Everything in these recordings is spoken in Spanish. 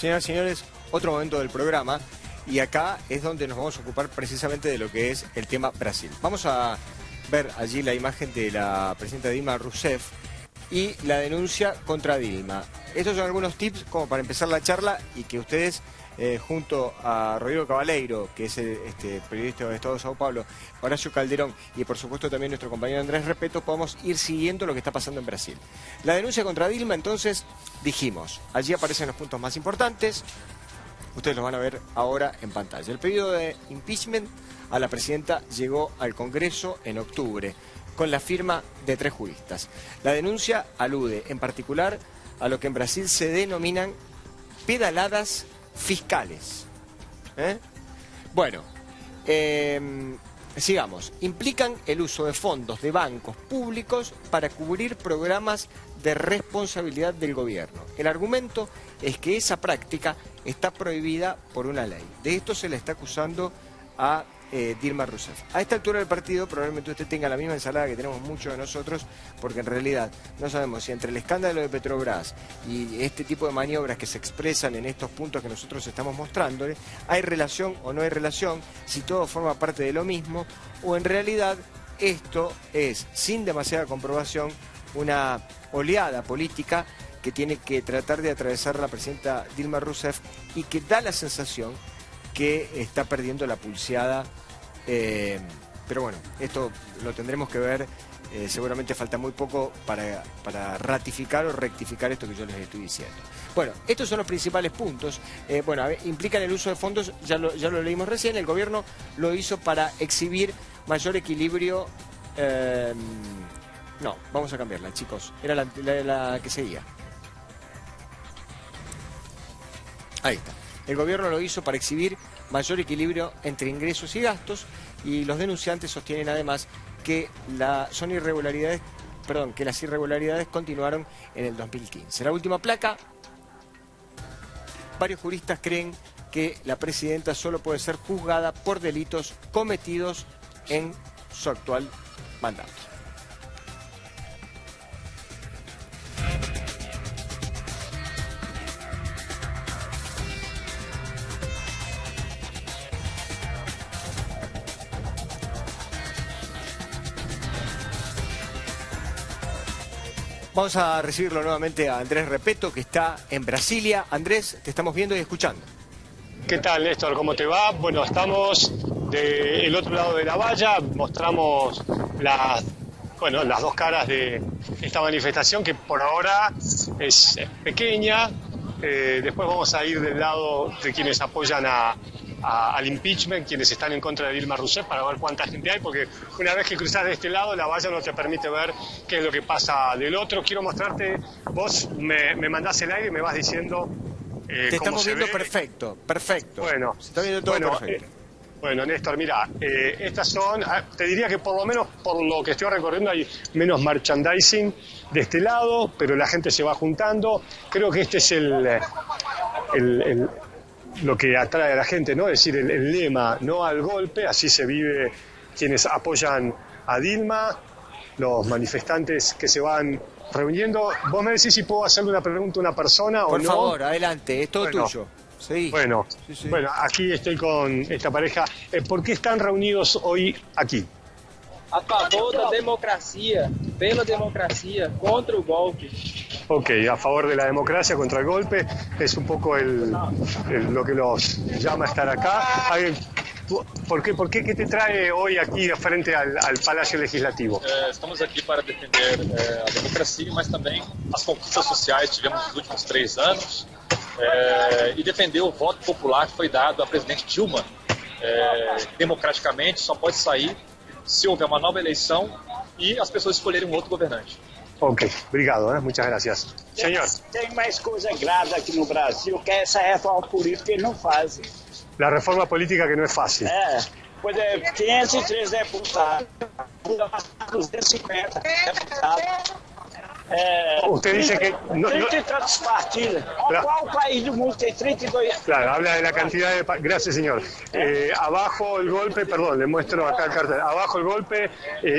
Señoras y señores, otro momento del programa, y acá es donde nos vamos a ocupar precisamente de lo que es el tema Brasil. Vamos a ver allí la imagen de la presidenta Dilma Rousseff y la denuncia contra Dilma. Estos son algunos tips como para empezar la charla y que ustedes, junto a Rodrigo Cabaleiro, que es el periodista del Estado de Sao Paulo, Horacio Calderón y por supuesto también nuestro compañero Andrés Repeto, podamos ir siguiendo lo que está pasando en Brasil. La denuncia contra Dilma, entonces, dijimos, allí aparecen los puntos más importantes, ustedes los van a ver ahora en pantalla. El pedido de impeachment a la presidenta llegó al Congreso en octubre, con la firma de 3 juristas. La denuncia alude en particular a lo que en Brasil se denominan pedaladas fiscales. Bueno, sigamos. Implican el uso de fondos de bancos públicos para cubrir programas de responsabilidad del gobierno. El argumento es que esa práctica está prohibida por una ley. De esto se le está acusando a Dilma Rousseff. A esta altura del partido probablemente usted tenga la misma ensalada que tenemos muchos de nosotros, porque en realidad no sabemos si entre el escándalo de Petrobras y este tipo de maniobras que se expresan en estos puntos que nosotros estamos mostrándole, hay relación o no hay relación, si todo forma parte de lo mismo, o en realidad esto es, sin demasiada comprobación, una oleada política que tiene que tratar de atravesar la presidenta Dilma Rousseff y que da la sensación que está perdiendo la pulseada, pero bueno, esto lo tendremos que ver, seguramente falta muy poco para ratificar o rectificar esto que yo les estoy diciendo. Bueno, estos son los principales puntos. Bueno, implican el uso de fondos, ya lo leímos recién, el gobierno lo hizo para exhibir mayor equilibrio. No, vamos a cambiarla, chicos, era la que seguía. Ahí está. El gobierno lo hizo para exhibir mayor equilibrio entre ingresos y gastos, y los denunciantes sostienen además que las irregularidades continuaron en el 2015. La última placa, varios juristas creen que la presidenta solo puede ser juzgada por delitos cometidos en su actual mandato. Vamos a recibirlo nuevamente a Andrés Repeto, que está en Brasilia. Andrés, te estamos viendo y escuchando. ¿Qué tal, Néstor? ¿Cómo te va? Bueno, estamos del otro lado de la valla, mostramos las dos caras de esta manifestación, que por ahora es pequeña. Después vamos a ir del lado de quienes apoyan al impeachment, quienes están en contra de Dilma Rousseff, para ver cuánta gente hay, porque una vez que cruzas de este lado, la valla no te permite ver qué es lo que pasa del otro. Quiero mostrarte, vos me mandás el aire y me vas diciendo te estamos viendo perfecto. Bueno, se está viendo todo perfecto. Bueno, Néstor, mira, estas son, te diría que por lo menos por lo que estoy recorriendo hay menos merchandising de este lado, pero la gente se va juntando. Creo que este es lo que atrae a la gente, ¿no? Es decir, el lema no al golpe, así se vive quienes apoyan a Dilma, los manifestantes que se van reuniendo. Vos me decís si puedo hacerle una pregunta a una persona o no. Por favor, adelante, es todo tuyo. Sí. Bueno, sí. Bueno, aquí estoy con esta pareja. ¿Por qué están reunidos hoy aquí? A favor da democracia, pela democracia, contra el golpe. Ok, a favor de la democracia, contra el golpe, es un poco lo que los llama a estar acá. ¿Por qué te trae hoy aquí frente al Palacio Legislativo? Estamos aqui para defender a democracia, mas também as conquistas sociais que tivemos nos últimos 3 anos e defender o voto popular que foi dado à presidente Dilma. Democraticamente só pode sair se houver uma nova eleição e as pessoas escolherem um outro governante. Ok, obrigado, muchas gracias. Señor. Tem mais coisa grave aqui no Brasil, que é essa reforma política que eles não fazem. La reforma política que no es fácil. Pois é, 503 deputados, 250 deputados. Usted dice que... 30 e tantos partidos. ¿Cuál país del mundo tiene 32? Claro, habla de la cantidad de... Gracias, señor. Abajo el golpe, perdón, le muestro acá el cartel. Abajo el golpe,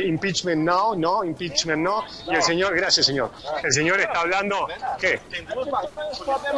impeachment no, no, impeachment no. Y el señor, gracias, señor. El señor está hablando, ¿qué? Tem problema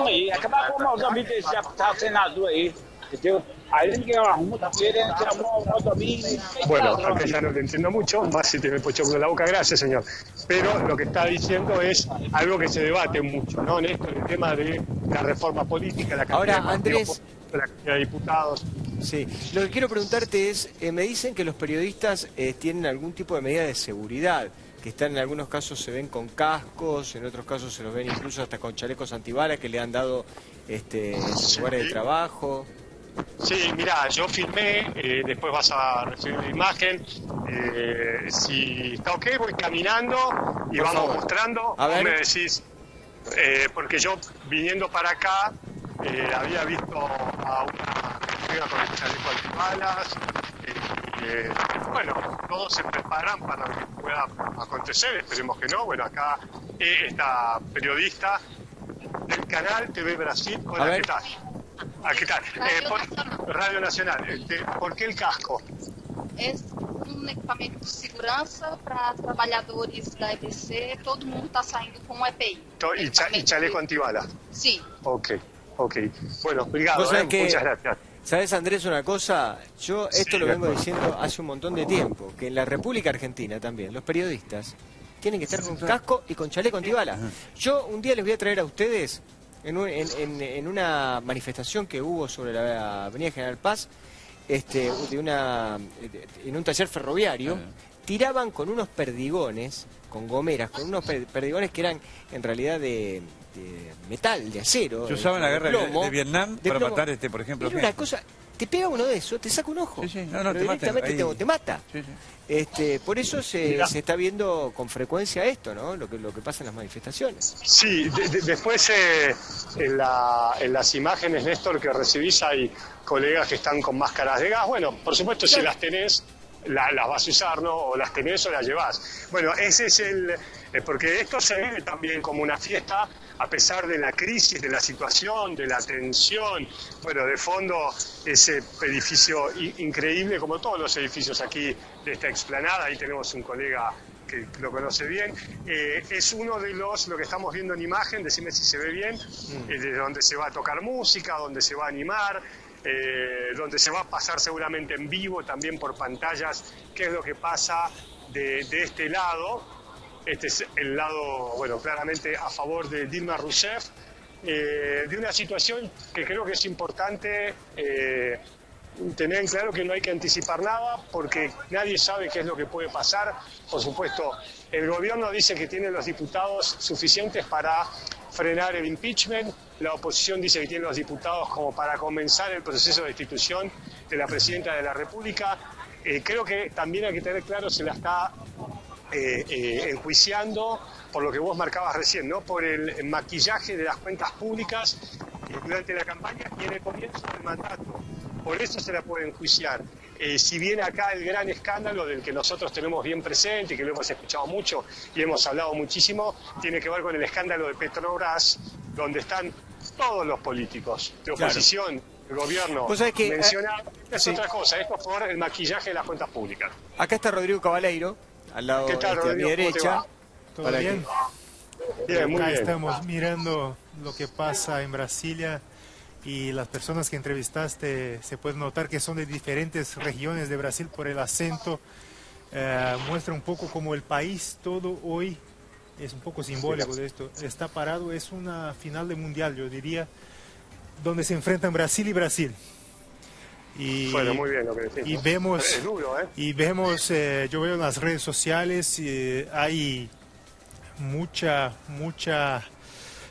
aí. Acabar com o Maldomir desse deputado senador aí, entendeu? Aí ninguém arruma, querendo tirar o Maldomir. Bueno, acá ya no le entiendo mucho, más si te me pochó en la boca, gracias, señor. Pero lo que está diciendo es algo que se debate mucho, ¿no? En esto, el tema de la reforma política, la cantidad Ahora, Andrés, la cantidad de diputados. sí, lo que quiero preguntarte es, me dicen que los periodistas tienen algún tipo de medida de seguridad, que están en algunos casos se ven con cascos, en otros casos se los ven incluso hasta con chalecos antibalas que le han dado en sus lugares de trabajo. Sí, mira, yo filmé, después vas a recibir la imagen. Si está ok, voy caminando y Por vamos favor. mostrando. A Vos ver. me decís, porque yo viniendo para acá había visto a una chica con el chaleco antibalas. Bueno, todos se preparan para lo que pueda acontecer, esperemos que no. Bueno, acá esta periodista del canal TV Brasil. A Hola, ver. ¿qué tal? ¿Qué tal? Radio Nacional. ¿Por qué el casco? É equipamento de segurança para trabalhadores da EBC, todo mundo está saindo com o EPI. Y chaleco antibala. Sim. Ok. Bueno, obrigado, Vos sabés que- muchas gracias. ¿Sabes, Andrés, una cosa? Yo esto Sí, lo vengo de acuerdo. diciendo hace un montón de tiempo, que en la República Argentina también, los periodistas tienen que estar con casco y con chaleco antibala. Yo un día les voy a traer a ustedes, en una manifestación que hubo sobre la Avenida General Paz, en un taller ferroviario, tiraban con unos perdigones, con gomeras, con unos perdigones que eran en realidad de metal, de acero. Yo usaba en la de guerra plomo, de Vietnam de para plomo. matar, por ejemplo, Era gente. una cosa, te pega uno de esos, te saca un ojo. Sí, sí, no, Pero te mata, directamente ahí. te mata. Sí, sí. Por eso se está viendo con frecuencia esto, ¿no? Lo que pasa en las manifestaciones. Sí, después en las imágenes, Néstor, que recibís hay colegas que están con máscaras de gas. Bueno, por supuesto, si las tenés, las vas a usar, ¿no? O las tenés o las llevás. Bueno, ese es porque esto se vive también como una fiesta, a pesar de la crisis, de la situación, de la tensión. Bueno, de fondo, ese edificio increíble, como todos los edificios aquí de esta explanada, ahí tenemos un colega que lo conoce bien, es uno de lo que estamos viendo en imagen, decime si se ve bien, de donde se va a tocar música, donde se va a animar, donde se va a pasar seguramente en vivo también por pantallas qué es lo que pasa de este lado. Este es el lado, bueno, claramente a favor de Dilma Rousseff, de una situación que creo que es importante tener en claro, que no hay que anticipar nada porque nadie sabe qué es lo que puede pasar. Por supuesto, el gobierno dice que tiene los diputados suficientes para frenar el impeachment, la oposición dice que tiene los diputados como para comenzar el proceso de destitución de la presidenta de la República. Creo que también hay que tener claro, se la está enjuiciando por lo que vos marcabas recién, ¿no? Por el maquillaje de las cuentas públicas durante la campaña y en el comienzo del mandato. Por eso se la puede enjuiciar. Si bien acá el gran escándalo del que nosotros tenemos bien presente y que lo hemos escuchado mucho y hemos hablado muchísimo, tiene que ver con el escándalo de Petrobras, donde están todos los políticos de oposición, el gobierno Vos sabés que, mencionado. Es sí. otra cosa, esto por el maquillaje de las cuentas públicas. Acá está Rodrigo Cabaleiro, al lado ¿Qué tal, a mi Rodrigo? ¿Cómo te derecha. va? ¿Todo para bien? Bien, muy Acá bien. estamos mirando lo que pasa en Brasilia y las personas que entrevistaste se puede notar que son de diferentes regiones de Brasil por el acento. Muestra un poco como el país todo hoy es un poco simbólico de esto. Está parado, es una final de mundial, yo diría, donde se enfrentan Brasil y Brasil. Y, Bueno, muy bien lo que decís. y vemos, Es duro, ¿eh? y vemos, yo veo en las redes sociales, hay mucha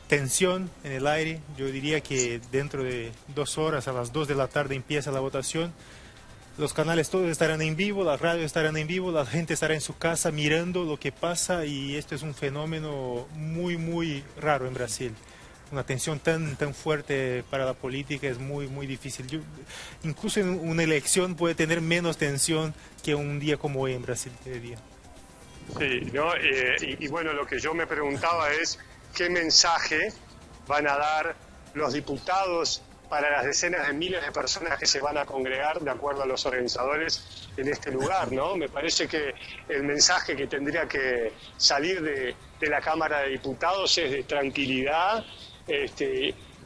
tensión en el aire. Yo diría que dentro de 2 horas, a las 2 de la tarde, empieza la votación. Los canales todos estarán en vivo, las radios estarán en vivo, la gente estará en su casa mirando lo que pasa, y esto es un fenómeno muy raro en Brasil. Una tensión tan fuerte para la política es muy difícil. Incluso en una elección puede tener menos tensión que un día como hoy en Brasil, te diría. Sí, ¿no? Y bueno, lo que yo me preguntaba es qué mensaje van a dar los diputados para las decenas de miles de personas que se van a congregar, de acuerdo a los organizadores, en este lugar, ¿no? Me parece que el mensaje que tendría que salir de la Cámara de Diputados es de tranquilidad,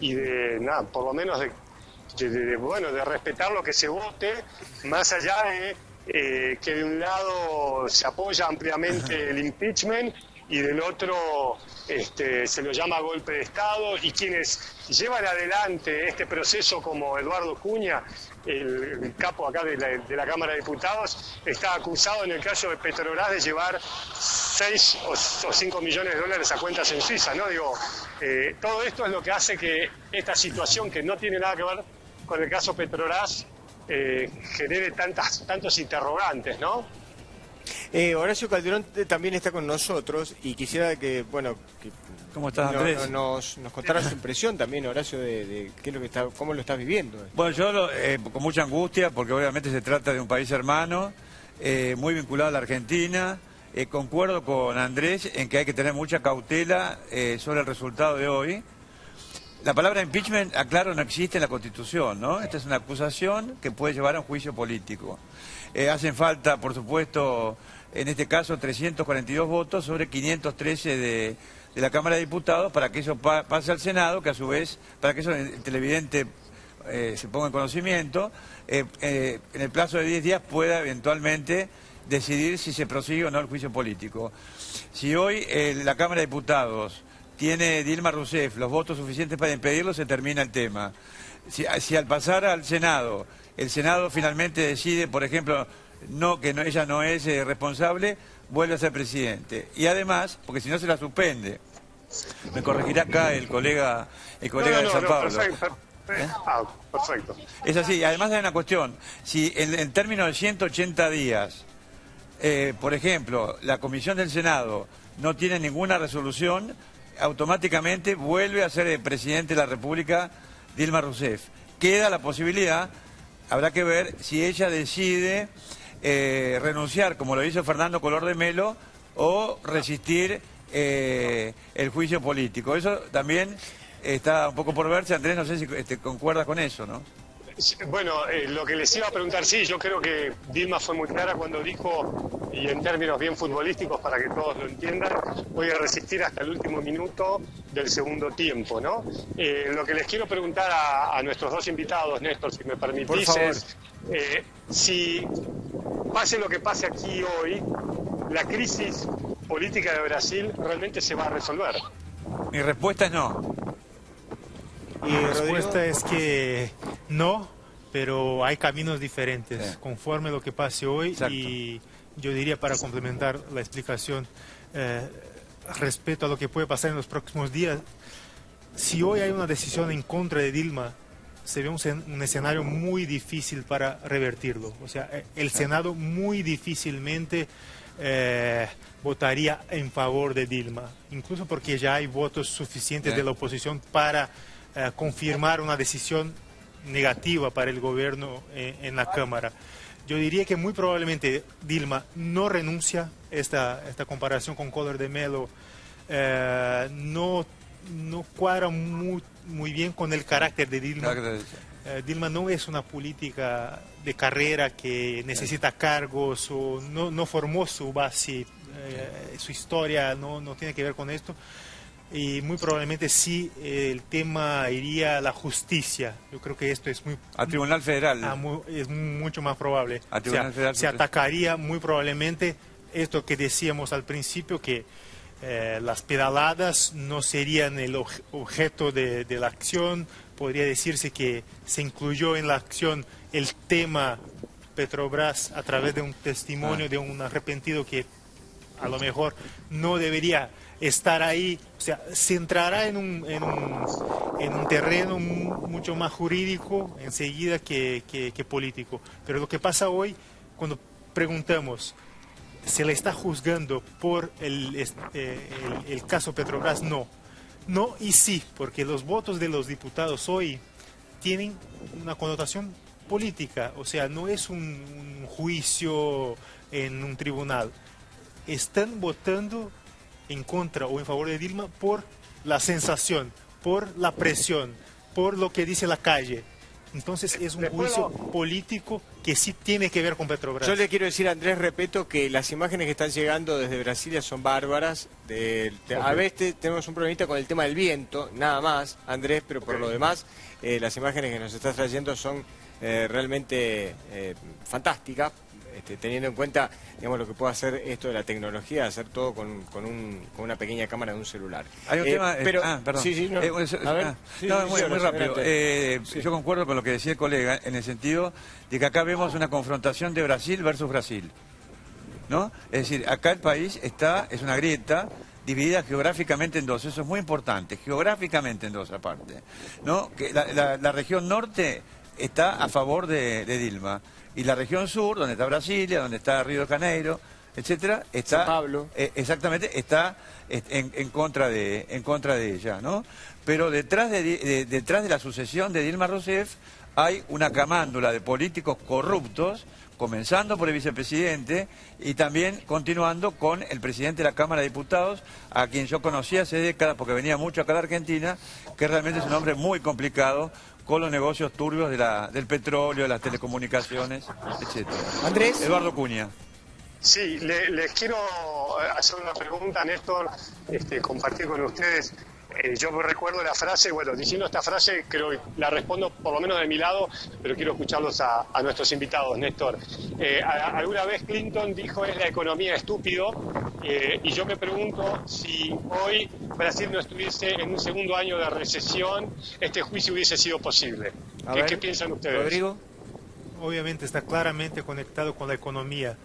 y de, nada, por lo menos de respetar lo que se vote, más allá de que de un lado se apoya ampliamente el impeachment y del otro se lo llama golpe de Estado, y quienes llevan adelante este proceso, como Eduardo Cunha, el capo acá de la Cámara de Diputados, está acusado en el caso de Petrobras de llevar 6 o 5 millones de dólares a cuentas en Suiza, ¿no? Digo, todo esto es lo que hace que esta situación, que no tiene nada que ver con el caso Petrobras, genere tantos interrogantes, ¿no? Horacio Calderón también está con nosotros y quisiera que, bueno, que ¿cómo estás, Andrés? nos contara su impresión también, Horacio, de qué es lo que cómo lo estás viviendo. Bueno, yo con mucha angustia, porque obviamente se trata de un país hermano, muy vinculado a la Argentina. Concuerdo con Andrés en que hay que tener mucha cautela sobre el resultado de hoy. La palabra impeachment, aclaro, no existe en la Constitución, ¿no? Esta es una acusación que puede llevar a un juicio político. Hacen falta, por supuesto, en este caso 342 votos sobre 513 de la Cámara de Diputados para que eso pase al Senado, que a su vez, para que eso el televidente se ponga en conocimiento, en el plazo de 10 días pueda eventualmente decidir si se prosigue o no el juicio político. Si hoy la Cámara de Diputados tiene Dilma Rousseff los votos suficientes para impedirlo, se termina el tema. Si al pasar al Senado, el Senado finalmente decide, por ejemplo, ella no es responsable, vuelve a ser presidente. Y además, porque si no se la suspende, me corregirá acá el colega de San Pablo. Perfecto. Es así. Además hay una cuestión, si en términos de 180 días, por ejemplo, la Comisión del Senado no tiene ninguna resolución, automáticamente vuelve a ser el presidente de la República Dilma Rousseff. Queda la posibilidad, habrá que ver si ella decide renunciar, como lo hizo Fernando Collor de Mello, o resistir el juicio político. Eso también está un poco por verse. Andrés, no sé si concuerdas con eso, ¿no? Bueno, lo que les iba a preguntar, sí, yo creo que Dilma fue muy clara cuando dijo, y en términos bien futbolísticos para que todos lo entiendan, voy a resistir hasta el último minuto del segundo tiempo, ¿no? Lo que les quiero preguntar a nuestros dos invitados, Néstor, si me permitís, es si pase lo que pase aquí hoy, la crisis política de Brasil realmente se va a resolver. Mi respuesta es no. Y la respuesta es que no, pero hay caminos diferentes, sí, conforme lo que pase hoy. Exacto. Y yo diría, para complementar la explicación respecto a lo que puede pasar en los próximos días, si hoy hay una decisión en contra de Dilma, se ve un escenario muy difícil para revertirlo. O sea, el Senado muy difícilmente votaría en favor de Dilma, incluso porque ya hay votos suficientes de la oposición para confirmar una decisión negativa para el gobierno en la Cámara. Yo diría que muy probablemente Dilma no renuncia. Esta comparación con Collor de Mello no cuadra muy bien con el carácter de Dilma. Dilma no es una política de carrera que necesita cargos, o no formó su base, su historia no tiene que ver con esto. Y muy probablemente sí el tema iría a la justicia. Yo creo que esto es al Tribunal Federal. Es mucho más probable. Al Tribunal Federal. Se atacaría muy probablemente esto que decíamos al principio, que las pedaladas no serían el objeto de la acción. Podría decirse que se incluyó en la acción el tema Petrobras a través de un testimonio de un arrepentido que a lo mejor no debería estar ahí. O sea, se entrará en un terreno mucho más jurídico enseguida que político. Pero lo que pasa hoy, cuando preguntamos, ¿se le está juzgando por el caso Petrobras? No y sí, porque los votos de los diputados hoy tienen una connotación política. O sea, no es un juicio en un tribunal. están votando en contra o en favor de Dilma por la sensación, por la presión, por lo que dice la calle. Entonces es un juicio político que sí tiene que ver con Petrobras. Yo le quiero decir a Andrés Repeto que las imágenes que están llegando desde Brasilia son bárbaras. A veces tenemos un problemita con el tema del viento, nada más, Andrés, pero por lo demás las imágenes que nos estás trayendo son realmente fantásticas, teniendo en cuenta, digamos, lo que puede hacer esto de la tecnología, hacer todo con una pequeña cámara de un celular. Hay un tema... perdón. Sí, no. Muy rápido. Yo concuerdo con lo que decía el colega, en el sentido de que acá vemos una confrontación de Brasil versus Brasil, ¿no? Es decir, acá el país es una grieta dividida geográficamente en dos, eso es muy importante, geográficamente en dos aparte, ¿no? Que la región norte está a favor de Dilma, y la región sur, donde está Brasilia, donde está Río de Janeiro, etcétera, está San Pablo. Exactamente, está en contra de ella, ¿no? Pero detrás de la sucesión de Dilma Rousseff hay una camándula de políticos corruptos, comenzando por el vicepresidente y también continuando con el presidente de la Cámara de Diputados, a quien yo conocí hace décadas porque venía mucho acá a la Argentina, que realmente es un hombre muy complicado con los negocios turbios del petróleo, de las telecomunicaciones, etc. Andrés. Eduardo Cunha. Sí, les quiero hacer una pregunta, Néstor, compartir con ustedes. Yo recuerdo la frase, bueno, diciendo esta frase, creo que la respondo por lo menos de mi lado, pero quiero escucharlos a nuestros invitados, Néstor. Alguna vez Clinton dijo, es la economía estúpido, y yo me pregunto si hoy Brasil no estuviese en un segundo año de recesión, este juicio hubiese sido posible. ¿Qué piensan ustedes? Rodrigo. Obviamente está claramente conectado con la economía.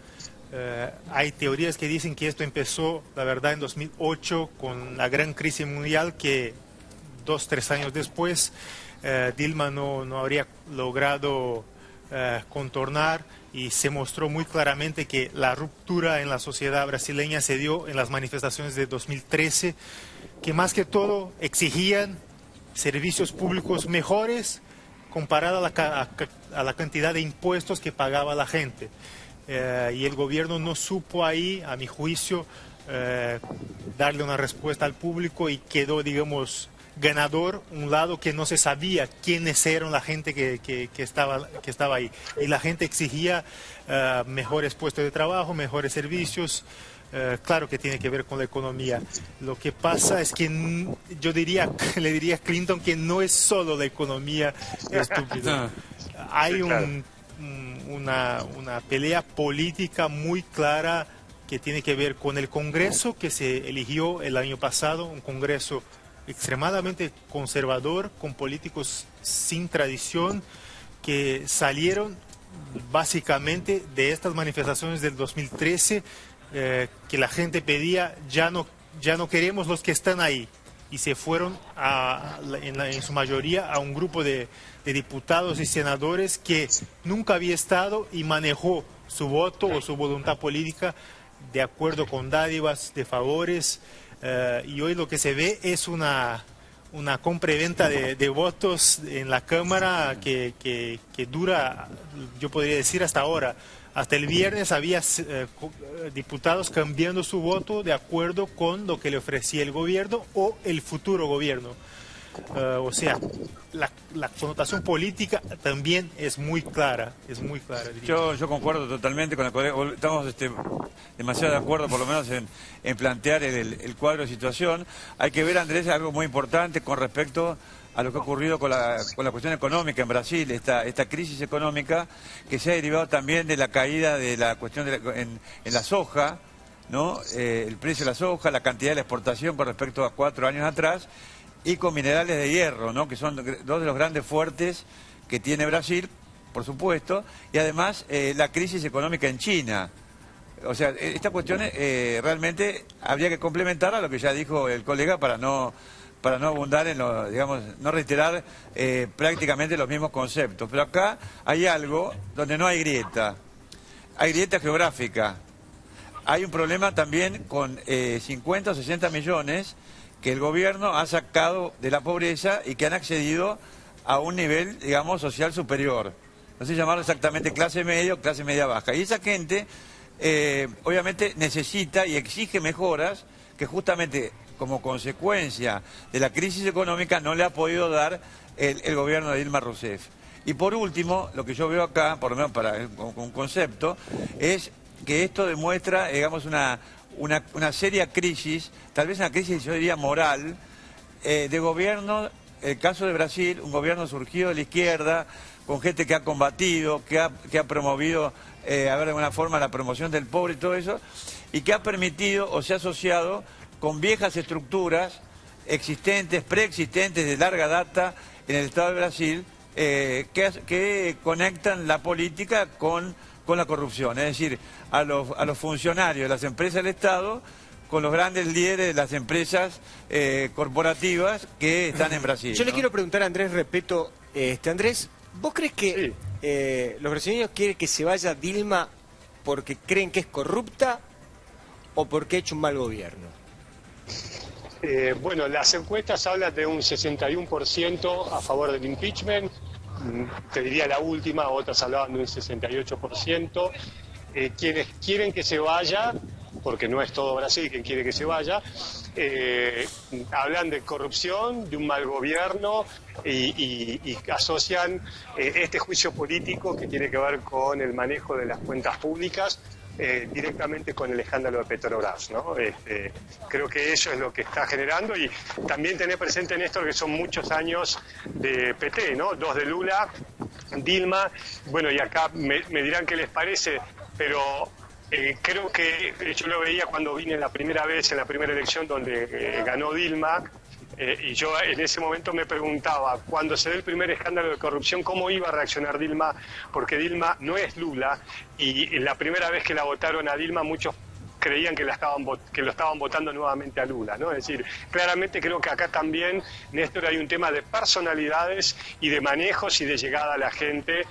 Hay teorías que dicen que esto empezó, la verdad, en 2008 con la gran crisis mundial que 2-3 años después Dilma no habría logrado contornar, y se mostró muy claramente que la ruptura en la sociedad brasileña se dio en las manifestaciones de 2013, que más que todo exigían servicios públicos mejores comparado a la cantidad de impuestos que pagaba la gente. Y el gobierno no supo ahí, a mi juicio, darle una respuesta al público, y quedó, digamos, ganador un lado que no se sabía quiénes eran la gente que estaba ahí. Y la gente exigía mejores puestos de trabajo, mejores servicios. Claro que tiene que ver con la economía. Lo que pasa es que le diría a Clinton que no es solo la economía estúpida. Hay una pelea política muy clara que tiene que ver con el Congreso que se eligió el año pasado, un Congreso extremadamente conservador, con políticos sin tradición, que salieron básicamente de estas manifestaciones del 2013, que la gente pedía, ya no queremos los que están ahí, y se fueron en su mayoría a un grupo de diputados y senadores que nunca había estado y manejó su voto o su voluntad política de acuerdo con dádivas, de favores, y hoy lo que se ve es una compra y venta de votos en la Cámara que dura, yo podría decir, hasta ahora. Hasta el viernes había diputados cambiando su voto de acuerdo con lo que le ofrecía el gobierno o el futuro gobierno. O sea, la connotación política también es muy clara, Yo concuerdo totalmente con el colega, estamos demasiado de acuerdo por lo menos en plantear el cuadro de situación. Hay que ver, Andrés, algo muy importante con respecto a lo que ha ocurrido con la cuestión económica en Brasil, esta crisis económica que se ha derivado también de la caída de la cuestión en la soja, ¿no? El precio de la soja, la cantidad de la exportación con respecto a 4 años atrás, y con minerales de hierro, ¿no? Que son dos de los grandes fuertes que tiene Brasil, por supuesto, y además la crisis económica en China. O sea, esta cuestión realmente habría que complementar a lo que ya dijo el colega para no abundar en no reiterar prácticamente los mismos conceptos. Pero acá hay algo donde no hay grieta geográfica. Hay un problema también con 50 o 60 millones que el gobierno ha sacado de la pobreza y que han accedido a un nivel, social superior. No sé llamarlo exactamente clase media o clase media baja. Y esa gente obviamente necesita y exige mejoras que justamente como consecuencia de la crisis económica no le ha podido dar el gobierno de Dilma Rousseff. Y por último, lo que yo veo acá, por lo menos para un concepto, es que esto demuestra, digamos, una seria crisis, tal vez una crisis, yo diría, moral, de gobierno. El caso de Brasil, un gobierno surgido de la izquierda, con gente que ha combatido, que ha promovido, a ver, de alguna forma, la promoción del pobre y todo eso, y que ha permitido o se ha asociado con viejas estructuras existentes, preexistentes de larga data en el Estado de Brasil, que conectan la política con la corrupción, es decir, a los funcionarios de las empresas del Estado con los grandes líderes de las empresas corporativas que están en Brasil. Yo le quiero preguntar a Andrés Repetto, Andrés, ¿vos crees que los brasileños quieren que se vaya Dilma porque creen que es corrupta o porque ha hecho un mal gobierno? Bueno, las encuestas hablan de un 61% a favor del impeachment, te diría la última, otras hablaban de un 68%. Quienes quieren que se vaya, porque no es todo Brasil quien quiere que se vaya, hablan de corrupción, de un mal gobierno y asocian este juicio político que tiene que ver con el manejo de las cuentas públicas directamente con el escándalo de Petrobras, ¿no? Creo que eso es lo que está generando, y también tener presente en esto que son muchos años de PT, ¿no? 2 de Lula, Dilma, bueno, y acá me dirán qué les parece, pero creo que yo lo veía cuando vine la primera vez, en la primera elección donde ganó Dilma, y yo en ese momento me preguntaba, cuando se dé el primer escándalo de corrupción, ¿cómo iba a reaccionar Dilma? Porque Dilma no es Lula, y la primera vez que la votaron a Dilma muchos creían que lo estaban votando nuevamente a Lula, ¿no? Es decir, claramente creo que acá también, Néstor, hay un tema de personalidades y de manejos y de llegada a la gente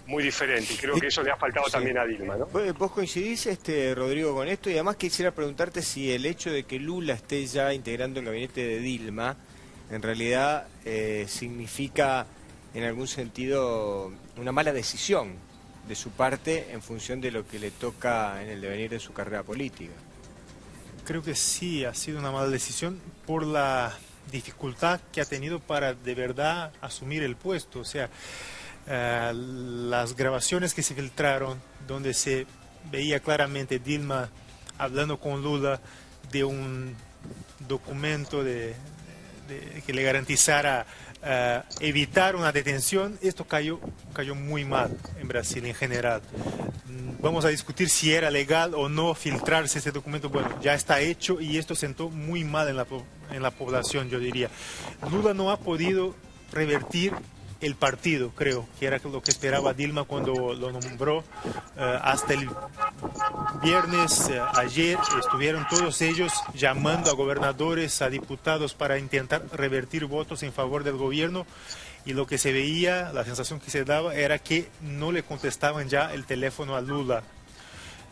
muy diferente, y creo que eso le ha faltado también a Dilma, ¿no? ¿Vos coincidís, Rodrigo, con esto? Y además quisiera preguntarte si el hecho de que Lula esté ya integrando el gabinete de Dilma, en realidad significa, en algún sentido, una mala decisión de su parte en función de lo que le toca en el devenir de su carrera política. Creo que sí, ha sido una mala decisión por la dificultad que ha tenido para de verdad asumir el puesto. O sea, las grabaciones que se filtraron, donde se veía claramente Dilma hablando con Lula de un documento que le garantizara evitar una detención, esto cayó muy mal en Brasil en general. Vamos a discutir si era legal o no filtrarse ese documento. Bueno, ya está hecho y esto sentó muy mal en la población, yo diría. Lula no ha podido revertir el partido, creo, que era lo que esperaba Dilma cuando lo nombró. Hasta el viernes, ayer, estuvieron todos ellos llamando a gobernadores, a diputados para intentar revertir votos en favor del gobierno, y lo que se veía, la sensación que se daba era que no le contestaban ya el teléfono a Lula,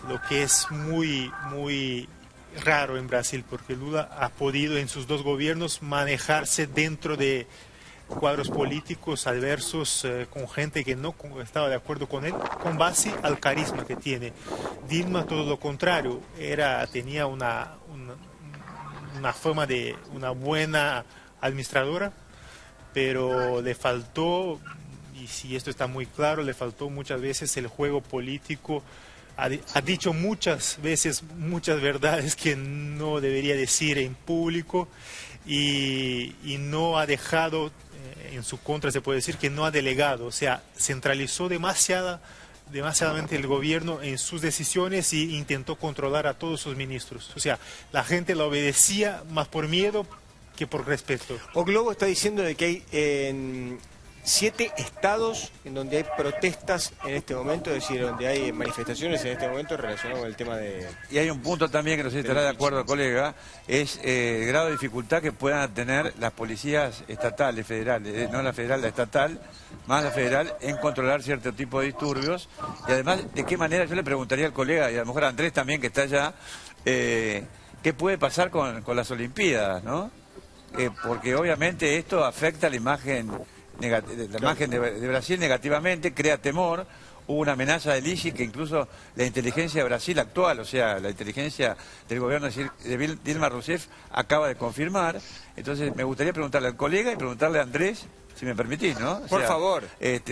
lo que es muy, muy raro en Brasil, porque Lula ha podido en sus 2 gobiernos manejarse dentro de cuadros políticos adversos, con gente que no estaba de acuerdo con él, con base al carisma que tiene. Dilma, todo lo contrario, tenía una fama de una buena administradora, pero le faltó, y si esto está muy claro, le faltó muchas veces el juego político. Ha dicho muchas veces muchas verdades que no debería decir en público, y no ha dejado, en su contra se puede decir que no ha delegado, o sea, centralizó demasiadamente el gobierno en sus decisiones y intentó controlar a todos sus ministros. O sea, la gente la obedecía más por miedo que por respeto. O Globo está diciendo de que hay 7 estados en donde hay protestas en este momento, es decir, donde hay manifestaciones en este momento relacionadas con el tema de... Y hay un punto también que no sé si estará de acuerdo, colega, es el grado de dificultad que puedan tener las policías estatales, federales, no la federal, la estatal, más la federal, en controlar cierto tipo de disturbios. Y además, ¿de qué manera? Yo le preguntaría al colega, y a lo mejor a Andrés también, que está allá, ¿qué puede pasar con las Olimpiadas, no? Porque obviamente esto afecta a la imagen de Brasil negativamente, crea temor. hubo una amenaza del ISIS que incluso la inteligencia de Brasil actual, o sea, la inteligencia del gobierno de Dilma Rousseff acaba de confirmar. Entonces me gustaría preguntarle al colega y preguntarle a Andrés, si me permitís, ¿no? Por favor.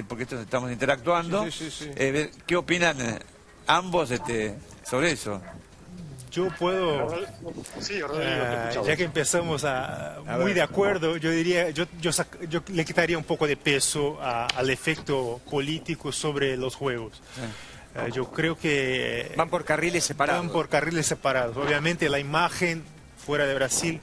Porque estamos interactuando. Sí. ¿Qué opinan ambos sobre eso? Yo puedo, Sí, Rodrigo, te escuchamos. ya que empezamos muy de acuerdo, yo diría, yo le quitaría un poco de peso al efecto político sobre los juegos. Yo creo que Van por carriles separados. van por carriles separados. Obviamente la imagen fuera de Brasil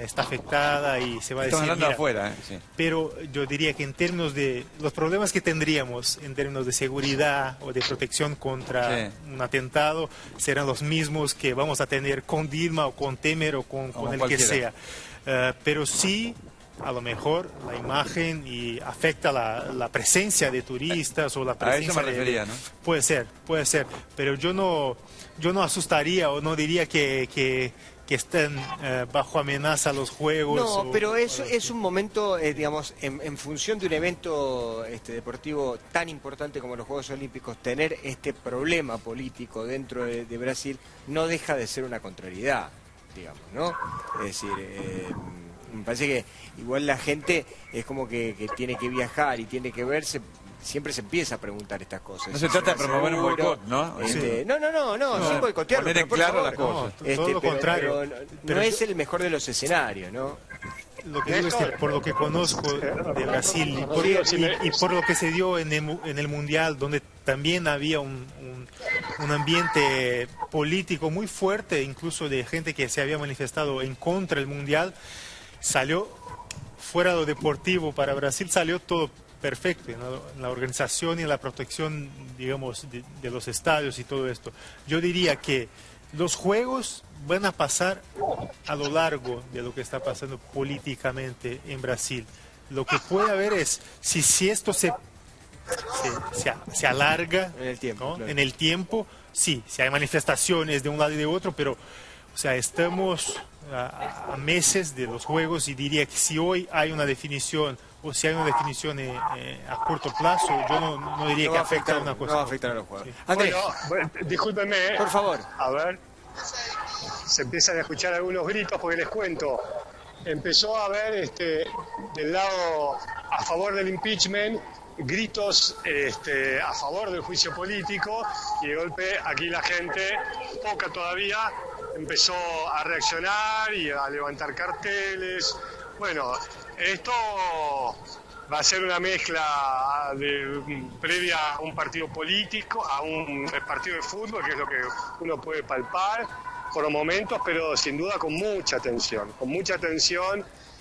está afectada y se va a decir, Estamos hablando mira, afuera, sí. pero yo diría que en términos de los problemas que tendríamos en términos de seguridad o de protección contra Sí. un atentado serán los mismos que vamos a tener con Dilma o con Temer o con el cualquiera. que sea. Pero sí, a lo mejor la imagen y afecta la presencia de turistas o la A presencia eso me refería, ¿no? Puede ser, pero yo no asustaría o no diría que estén bajo amenaza los juegos. No, pero es un momento, digamos, en función de un evento deportivo tan importante como los Juegos Olímpicos, tener este problema político dentro de Brasil no deja de ser una contrariedad, digamos, ¿no? Es decir, me parece que igual la gente es como que tiene que viajar y tiene que verse. Siempre se empieza a preguntar estas cosas. No se trata de promover un boicot, ¿no? No, sin boicotearlo. Poner en pero por claro favor, las cosas. Todo lo contrario. pero no Pero es el mejor de los escenarios, ¿no? Lo que digo es que por lo que conozco de Brasil y por lo que se dio en el Mundial, donde también había un ambiente político muy fuerte, incluso de gente que se había manifestado en contra del Mundial, salió fuera de lo deportivo para Brasil, salió todo perfecto, ¿no? En la organización y en la protección, digamos, de los estadios y todo esto. Yo diría que los juegos van a pasar a lo largo de lo que está pasando políticamente en Brasil. Lo que puede haber es, si esto se alarga En el tiempo, ¿no? claro. En el tiempo, sí, si hay manifestaciones de un lado y de otro, pero o sea, estamos a meses de los juegos y diría que si hoy hay una definición o si hay una definición a corto plazo, yo no diría No que va a afecta a afectar, una cosa. no va a afectar a los juegos. Sí. Andrés, Bueno, discúlpenme. por favor. A ver, se empiezan a escuchar algunos gritos porque les cuento. Empezó a haber del lado a favor del impeachment gritos a favor del juicio político y de golpe aquí la gente, poca todavía, empezó a reaccionar y a levantar carteles. Bueno, esto va a ser una mezcla previa a un partido político, a un partido de fútbol, que es lo que uno puede palpar por momentos, pero sin duda con mucha tensión,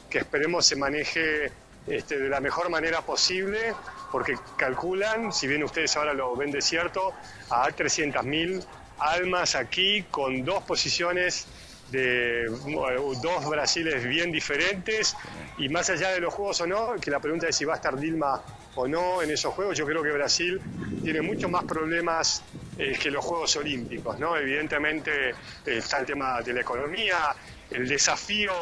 que esperemos se maneje de la mejor manera posible, porque calculan, si bien ustedes ahora lo ven de cierto, a 300.000 almas aquí con dos posiciones de dos Brasiles bien diferentes, y más allá de los juegos o no, que la pregunta es si va a estar Dilma o no en esos juegos. Yo creo que Brasil tiene muchos más problemas que los Juegos Olímpicos, ¿no? Evidentemente está el tema de la economía, el desafío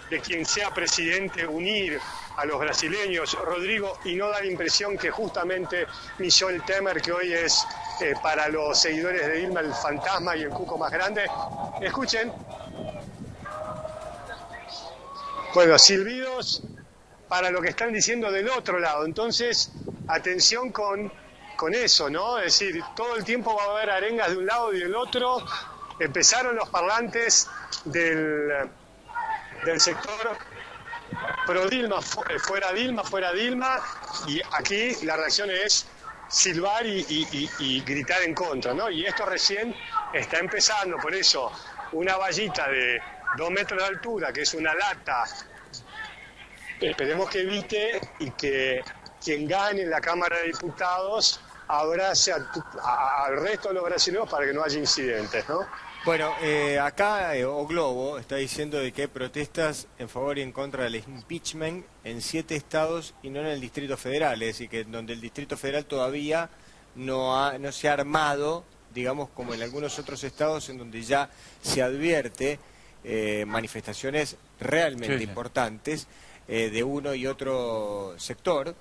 de quien sea presidente, unir a los brasileños, Rodrigo, y no da la impresión que justamente Michel Temer, que hoy es para los seguidores de Dilma el fantasma y el cuco más grande. Escuchen. Bueno, silbidos para lo que están diciendo del otro lado. Entonces, atención con eso, ¿no? Es decir, todo el tiempo va a haber arengas de un lado y del otro. Empezaron los parlantes del sector pro Dilma, fuera Dilma, y aquí la reacción es silbar y gritar en contra, ¿no? Y esto recién está empezando, por eso una vallita de 2 metros de altura, que es una lata, esperemos que evite y que quien gane en la Cámara de Diputados abrace al resto de los brasileños para que no haya incidentes, ¿no? Bueno, acá O Globo está diciendo de que hay protestas en favor y en contra del impeachment en 7 estados y no en el Distrito Federal, es decir, que donde el Distrito Federal todavía no se ha armado, digamos, como en algunos otros estados en donde ya se advierte manifestaciones realmente importantes de uno y otro sector,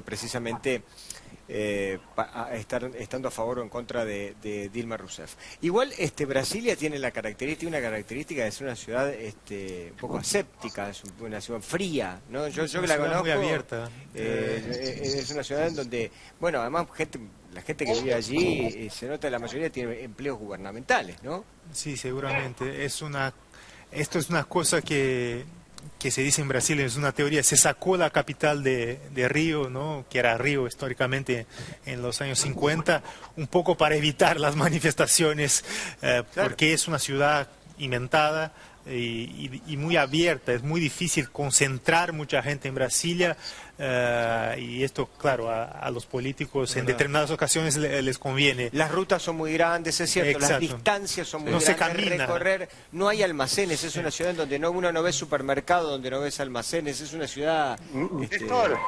precisamente estando a favor o en contra de Dilma Rousseff. Igual Brasilia tiene una característica de ser una ciudad un poco aséptica, es una ciudad fría, ¿no? Yo que la conozco, muy abierta. Es una ciudad en donde, bueno, además la gente que vive allí se nota que la mayoría tiene empleos gubernamentales, ¿no? Sí, seguramente. Esto es una cosa que se dice en Brasil, es una teoría. Se sacó la capital de Río, ¿no? Que era Río históricamente en los años 50, un poco para evitar las manifestaciones, Claro. porque es una ciudad inventada y muy abierta. Es muy difícil concentrar mucha gente en Brasilia, y esto, claro, a los políticos en determinadas ocasiones les conviene. Las rutas son muy grandes, es cierto, Exacto. las distancias son muy No se grandes, camina. recorrer, no hay almacenes, es una ciudad en donde uno no ve supermercado, donde no ves almacenes, es una ciudad claro,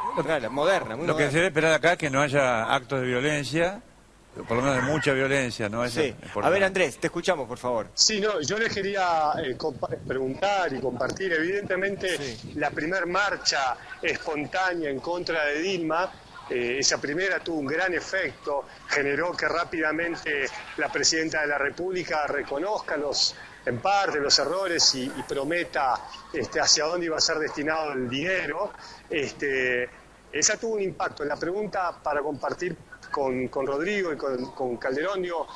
moderna, muy Lo que se moderna. debe esperar acá es que no haya actos de violencia, por lo menos de mucha violencia, ¿no? Eso Sí. es A ver, importante. Andrés, te escuchamos, por favor. Sí, no, yo les quería preguntar y compartir, evidentemente, la primer marcha espontánea en contra de Dilma, esa primera tuvo un gran efecto, generó que rápidamente la presidenta de la República reconozca en parte los errores y prometa hacia dónde iba a ser destinado el dinero. Esa tuvo un impacto. La pregunta para compartir con Rodrigo y con Calderón, digo,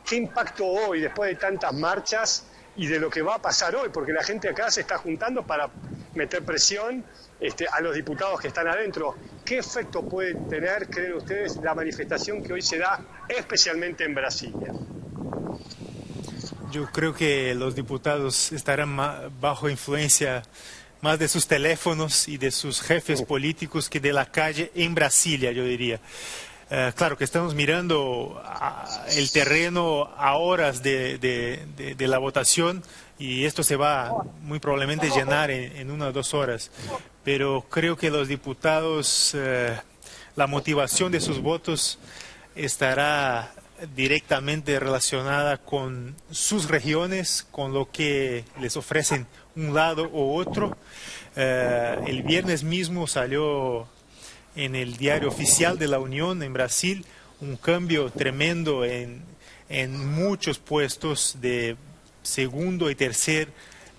¿qué impacto hoy, después de tantas marchas y de lo que va a pasar hoy? Porque la gente acá se está juntando para meter presión a los diputados que están adentro. ¿Qué efecto puede tener, creen ustedes, la manifestación que hoy se da especialmente en Brasilia? Yo creo que los diputados estarán bajo influencia más de sus teléfonos y de sus jefes políticos que de la calle en Brasilia, yo diría. Claro que estamos mirando el terreno a horas de la votación y esto se va muy probablemente llenar en 1 o 2 horas. Pero creo que los diputados, la motivación de sus votos estará directamente relacionada con sus regiones, con lo que les ofrecen un lado u otro. El viernes mismo salió en el diario oficial de la Unión en Brasil un cambio tremendo en muchos puestos de segundo y tercer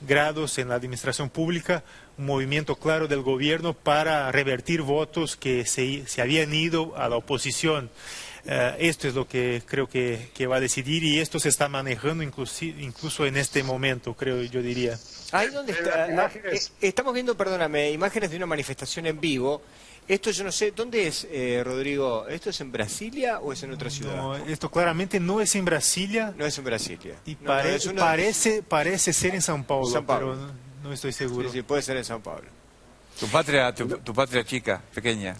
grados en la administración pública, un movimiento claro del gobierno para revertir votos que se habían ido a la oposición. Esto es lo que creo que va a decidir y esto se está manejando incluso en este momento, creo yo diría. Ahí donde está, estamos viendo, perdóname, imágenes de una manifestación en vivo. Esto yo no sé, ¿dónde es, Rodrigo? ¿Esto es en Brasilia o es en otra ciudad? No, esto claramente no es en Brasilia. No es en Brasilia. Y No, es uno de- parece ser en São Paulo, São Paulo. pero no estoy seguro. Sí, puede ser en São Paulo. Tu patria chica, pequeña.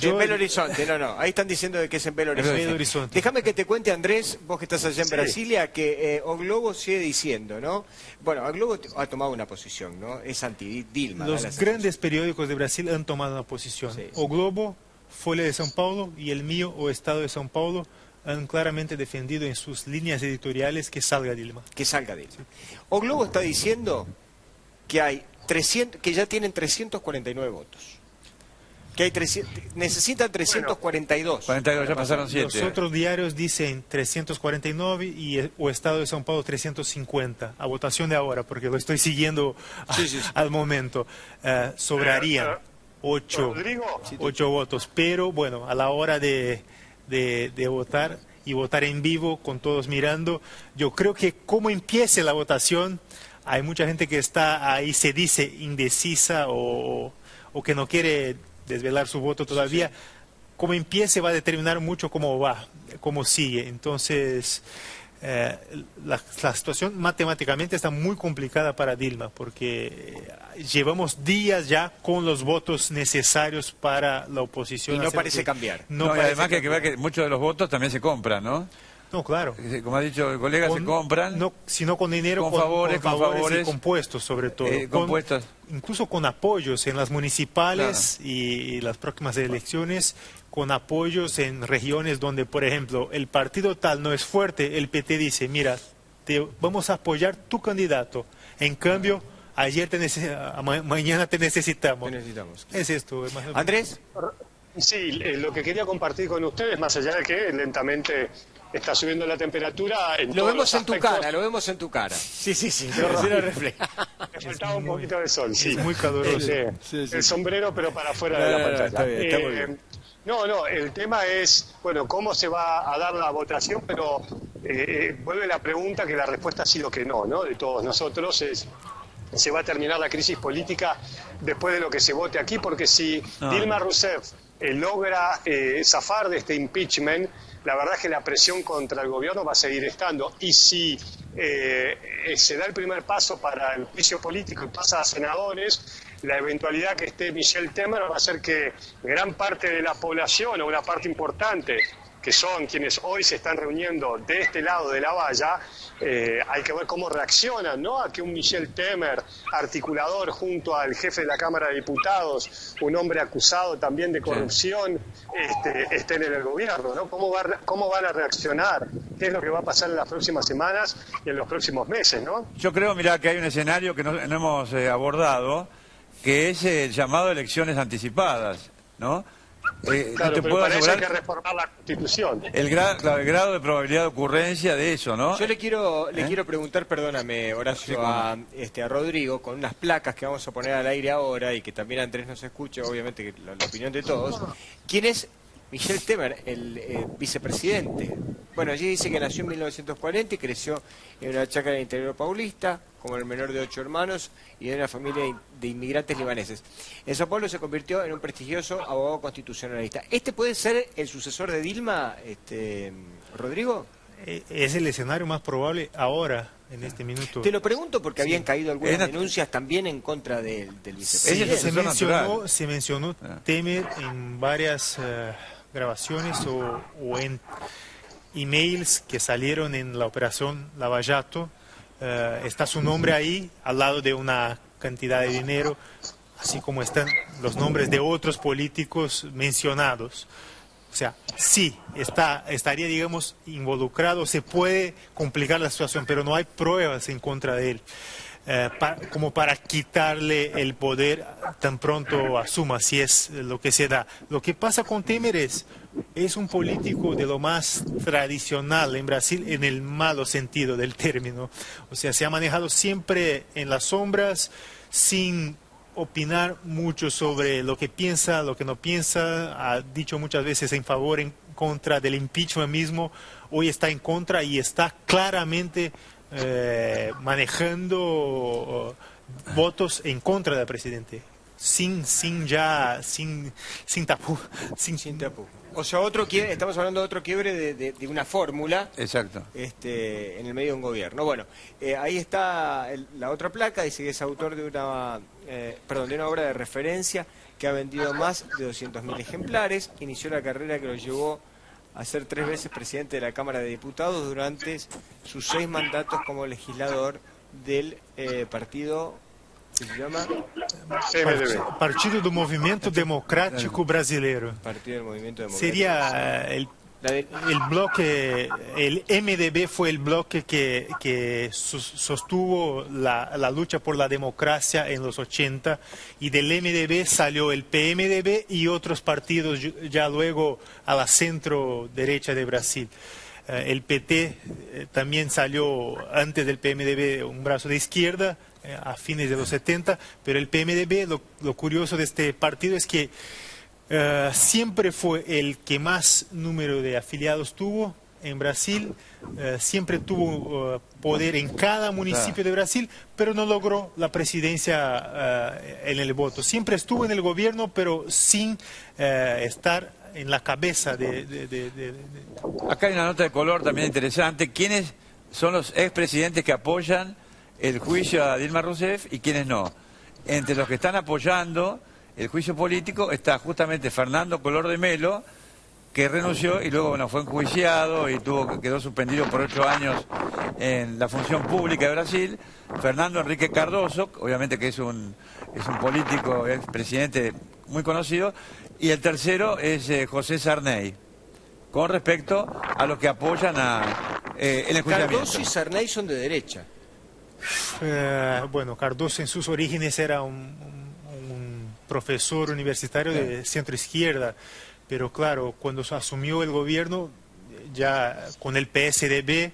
En Belo Horizonte, no. Ahí están diciendo de que es en Belo Horizonte. Belo Horizonte. Déjame que te cuente, Andrés, vos que estás allá en Brasilia, que O Globo sigue diciendo, ¿no? Bueno, O Globo ha tomado una posición, ¿no? Es anti-Dilma. Los grandes periódicos de Brasil han tomado una posición. Sí. O Globo, Folha de São Paulo y el mío, O Estado de São Paulo, han claramente defendido en sus líneas editoriales que salga Dilma. Que salga Dilma. O Globo está diciendo que hay 300, que ya tienen 349 votos. Que hay necesitan 342. 42, ya pasaron 7. Los otros diarios dicen 349 y O Estado de São Paulo 350, a votación de ahora, porque lo estoy siguiendo al momento. Sobrarían 8 votos, pero bueno, a la hora de votar y votar en vivo con todos mirando, yo creo que como empiece la votación, hay mucha gente que está ahí, se dice indecisa o que no quiere desvelar su voto todavía. Como empiece va a determinar mucho cómo va, cómo sigue. Entonces, la situación matemáticamente está muy complicada para Dilma, porque llevamos días ya con los votos necesarios para la oposición. Y no hacer parece que- cambiar. No, y parece además que hay que ver cambiar. que muchos de los votos también se compran, ¿no? No, claro. Como ha dicho el colega, se compran. No, sino con dinero, Con favores y con puestos, sobre todo. con puestos. Incluso con apoyos en las municipales y las próximas elecciones, con apoyos en regiones donde, por ejemplo, el partido tal no es fuerte, el PT dice, mira, te vamos a apoyar tu candidato. En cambio, ayer mañana te necesitamos. Te necesitamos. Es esto. Andrés. Sí, lo que quería compartir con ustedes, más allá de que lentamente está subiendo la temperatura... Lo vemos en tu cara, lo vemos en tu cara. Sí, lo refleja. Me faltaba un poquito de sol, sí. Es muy caluroso. El sombrero, pero para afuera de la pantalla. Está muy bien. No, el tema es, bueno, cómo se va a dar la votación, pero vuelve la pregunta que la respuesta ha sido que no, de todos nosotros, es... ¿Se va a terminar la crisis política después de lo que se vote aquí? Porque si Dilma Rousseff logra zafar de este impeachment, la verdad es que la presión contra el gobierno va a seguir estando. Y si se da el primer paso para el juicio político y pasa a senadores, la eventualidad que esté Michel Temer va a hacer que gran parte de la población, o una parte importante, que son quienes hoy se están reuniendo de este lado de la valla, hay que ver cómo reaccionan, ¿no? A que un Michel Temer, articulador junto al jefe de la Cámara de Diputados, un hombre acusado también de corrupción, estén en el gobierno, ¿no? ¿Cómo van a reaccionar? ¿Qué es lo que va a pasar en las próximas semanas y en los próximos meses, ¿no? Yo creo, mirá, que hay un escenario que no hemos abordado, que es el llamado a elecciones anticipadas, ¿no? Claro, no te pero puedo para eso hay asegurar que reformar la Constitución. el grado de probabilidad de ocurrencia de eso, ¿no? Yo le quiero preguntar, perdóname, Horacio, Sí, a Rodrigo, con unas placas que vamos a poner al aire ahora y que también Andrés nos escuche, obviamente que la opinión de todos. ¿Quién es Michel Temer, el vicepresidente? Bueno, allí dice que nació en 1940 y creció en una chacra del interior paulista, como el menor de 8 hermanos y de una familia de inmigrantes libaneses. En Sao Paulo se convirtió en un prestigioso abogado constitucionalista. ¿Este puede ser el sucesor de Dilma, Rodrigo? Es el escenario más probable ahora, en este minuto. Te lo pregunto porque habían caído algunas denuncias también en contra del vicepresidente. Se mencionó Temer en varias grabaciones o en emails que salieron en la operación Lavallato. Está su nombre ahí, al lado de una cantidad de dinero, así como están los nombres de otros políticos mencionados. O sea, sí, estaría, digamos, involucrado, se puede complicar la situación, pero no hay pruebas en contra de él, como para quitarle el poder tan pronto asuma, si es lo que se da. Lo que pasa con Temer es un político de lo más tradicional en Brasil, en el malo sentido del término. O sea, se ha manejado siempre en las sombras, sin opinar mucho sobre lo que piensa, lo que no piensa. Ha dicho muchas veces en favor, en contra del impeachment mismo. Hoy está en contra y está claramente manejando votos en contra del presidente. Sin tapú. Sin tapú. O sea, estamos hablando de otro quiebre de una fórmula. Exacto. En el medio de un gobierno. Bueno, ahí está la otra placa, dice que es autor de una obra de referencia que ha vendido más de 200.000 ejemplares. Inició la carrera que lo llevó a ser 3 veces presidente de la Cámara de Diputados durante sus 6 mandatos como legislador del partido... ¿Qué se llama? Partido do Movimento Democrático Brasileiro. Partido del Movimiento Democrático. Sería el bloque, el MDB fue el bloque que sostuvo la lucha por la democracia en los 80, y del MDB salió el PMDB y otros partidos ya luego a la centro derecha de Brasil. El PT también salió antes del PMDB, un brazo de izquierda, a fines de los 70, pero el PMDB, lo curioso de este partido es que siempre fue el que más número de afiliados tuvo en Brasil, siempre tuvo poder en cada municipio de Brasil, pero no logró la presidencia en el voto. Siempre estuvo en el gobierno, pero sin estar en la cabeza Acá hay una nota de color también interesante. ¿Quiénes son los expresidentes que apoyan el juicio a Dilma Rousseff y quiénes no? Entre los que están apoyando el juicio político está justamente Fernando Collor de Mello, que renunció y luego fue enjuiciado y quedó suspendido por 8 años en la función pública de Brasil. Fernando Henrique Cardoso, obviamente que es un político, es presidente muy conocido. Y el tercero es José Sarney, con respecto a los que apoyan el enjuiciamiento. Cardoso y Sarney son de derecha. Bueno, Cardoso en sus orígenes era un profesor universitario de centro izquierda, pero claro, cuando asumió el gobierno, ya con el PSDB,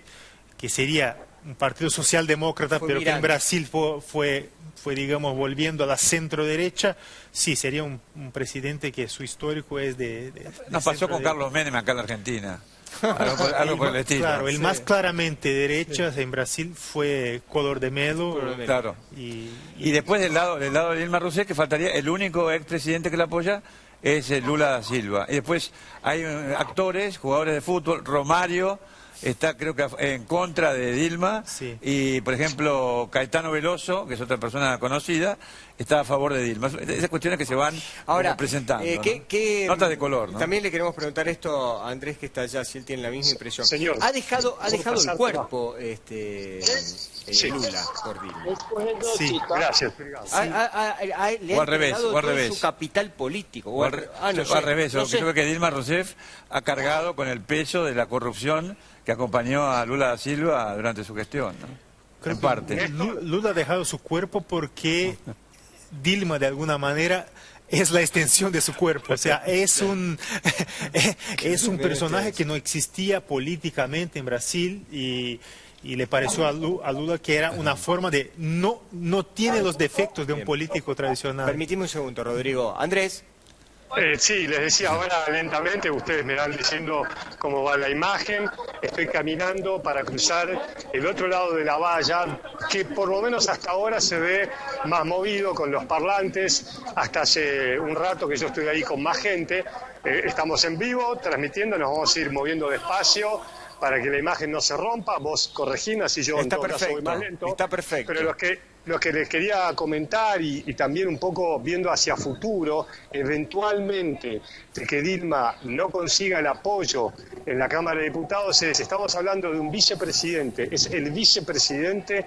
que sería un partido socialdemócrata, pero que en Brasil fue, digamos, volviendo a la centro derecha, sí, sería un presidente que su histórico es de Nos pasó con Carlos Menem acá en la Argentina. Algo por el estilo. Claro, el más claramente derechas en Brasil fue Collor de Mello. Claro. Y después del lado de Dilma Rousseff, que faltaría el único expresidente que la apoya es Lula da Silva. Y después hay actores, jugadores de fútbol, Romario está creo que en contra de Dilma, sí. Y por ejemplo Caetano Veloso, que es otra persona conocida, está a favor de Dilma. Esas cuestiones que se van ahora presentando. ¿no? Notas de color, ¿no? También le queremos preguntar esto a Andrés, que está allá, si él tiene la misma impresión. Señor, ¿Ha dejado el cuerpo Sí. Lula por Dilma? Sí. Gracias. Le O ha al revés, entregado o al todo revés. su capital político. O al revés, no yo sé. creo que Dilma Rousseff ha cargado con el peso de la corrupción que acompañó a Lula da Silva durante su gestión, ¿no? Creo En que parte. Lula ha dejado su cuerpo porque Dilma de alguna manera es la extensión de su cuerpo, o sea, es un personaje que no existía políticamente en Brasil y le pareció a Lula que era una forma de no tiene los defectos de un político tradicional. Permitime un segundo, Rodrigo. Andrés. Sí, les decía ahora lentamente, ustedes me van diciendo cómo va la imagen. Estoy caminando para cruzar el otro lado de la valla, que por lo menos hasta ahora se ve más movido con los parlantes. Hasta hace un rato que yo estoy ahí con más gente. Estamos en vivo, transmitiendo, nos vamos a ir moviendo despacio para que la imagen no se rompa. Vos corregime, así yo en todo caso voy más lento. Está perfecto. Pero lo que les quería comentar y también un poco viendo hacia futuro, eventualmente de que Dilma no consiga el apoyo en la Cámara de Diputados, estamos hablando de un vicepresidente, es el vicepresidente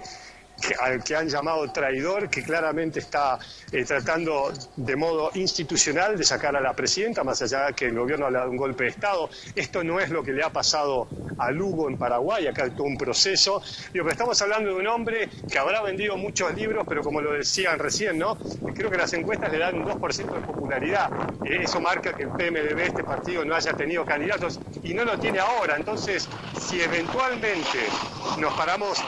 al que han llamado traidor, que claramente está tratando de modo institucional de sacar a la presidenta, más allá de que el gobierno habla de un golpe de Estado. Esto no es lo que le ha pasado a Lugo en Paraguay, acá hay todo un proceso. Pero estamos hablando de un hombre que habrá vendido muchos libros, pero como lo decían recién, ¿no? Creo que las encuestas le dan un 2% de popularidad. Eso marca que el PMDB, este partido, no haya tenido candidatos y no lo tiene ahora. Entonces, si eventualmente nos paramos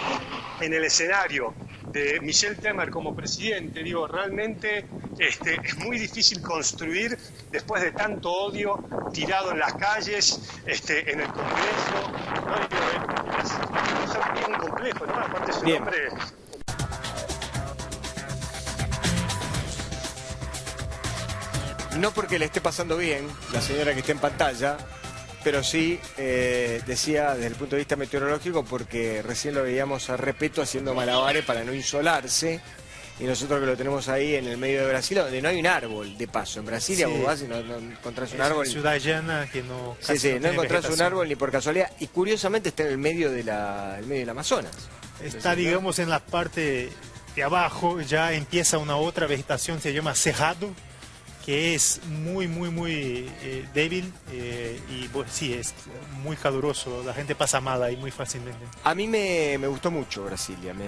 en el escenario de Michel Temer como presidente, digo, realmente es muy difícil construir después de tanto odio tirado en las calles, en el Congreso. No, digo, es algo bien complejo, ¿no? Aparte es un hombre... No porque le esté pasando bien, la señora que está en pantalla, pero sí, decía desde el punto de vista meteorológico, porque recién lo veíamos a Repeto haciendo malabares para no insolarse, y nosotros que lo tenemos ahí en el medio de Brasil, donde no hay un árbol de paso. En Brasilia vos vas y no encontrás un árbol. Es una ciudad llana que no... Sí, no encontrás un árbol ni por casualidad, y curiosamente está en el medio del Amazonas. Está, digamos, en la parte de abajo, ya empieza una otra vegetación, se llama cerrado, que es muy débil y pues, sí, es muy caluroso, la gente pasa mal ahí muy fácilmente. A mí me gustó mucho Brasilia, me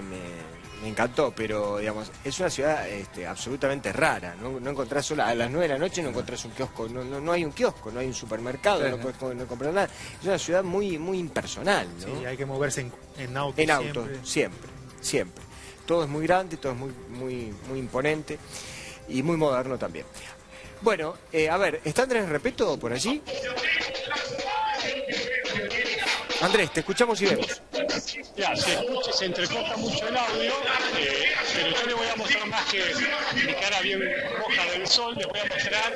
encantó, pero digamos, es una ciudad absolutamente rara, no encontrás sola, a las 9 de la noche no encontrás un kiosco, no hay un kiosco, no hay un supermercado, no puedes comprar nada, es una ciudad muy impersonal, ¿no? Sí, hay que moverse en auto. En auto, siempre. Todo es muy grande, todo es muy imponente y muy moderno también. Bueno, a ver, ¿está Andrés Repeto por allí? Andrés, te escuchamos y vemos. Ya, se entrecorta mucho el audio, pero yo le voy a mostrar más que mi cara bien roja del sol, le voy a mostrar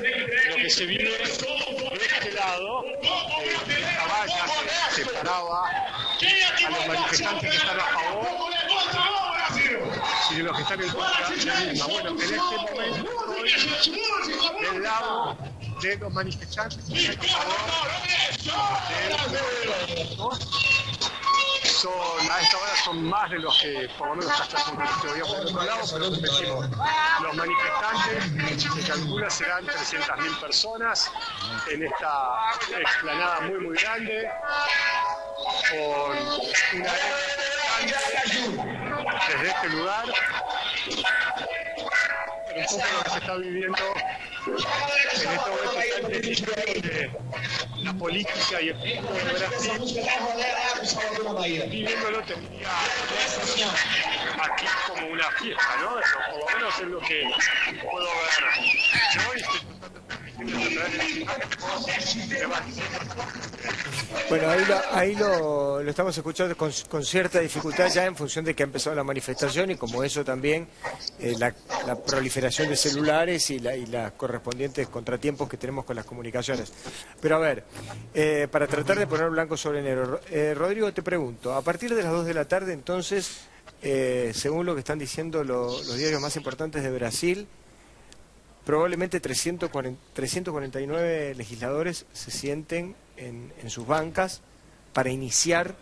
lo que se vive de este lado. Esta valla que separaba a los manifestantes que están a favor y de los que están en contra de la misma. Bueno, en este momento estoy del lado de los manifestantes que están a favor a esta hora son más de los que, por lo menos hasta el momento, veíamos por otro lado, pero repetimos, los manifestantes, se calcula, serán 300.000 personas en esta explanada muy grande, con una desde este lugar un poco lo que se está viviendo en este momento tan decisivo de la política y el futuro de Brasil, viviéndolo tendría aquí como una fiesta, ¿no? Por lo menos es lo que puedo ver yo y estoy Bueno, ahí lo estamos escuchando con cierta dificultad ya en función de que ha empezado la manifestación y como eso también la proliferación de celulares y las correspondientes contratiempos que tenemos con las comunicaciones. Pero a ver, para tratar de poner blanco sobre negro, Rodrigo, te pregunto, a partir de las 2 de la tarde entonces, según lo que están diciendo los diarios más importantes de Brasil, probablemente 349 legisladores se sienten en sus bancas para iniciar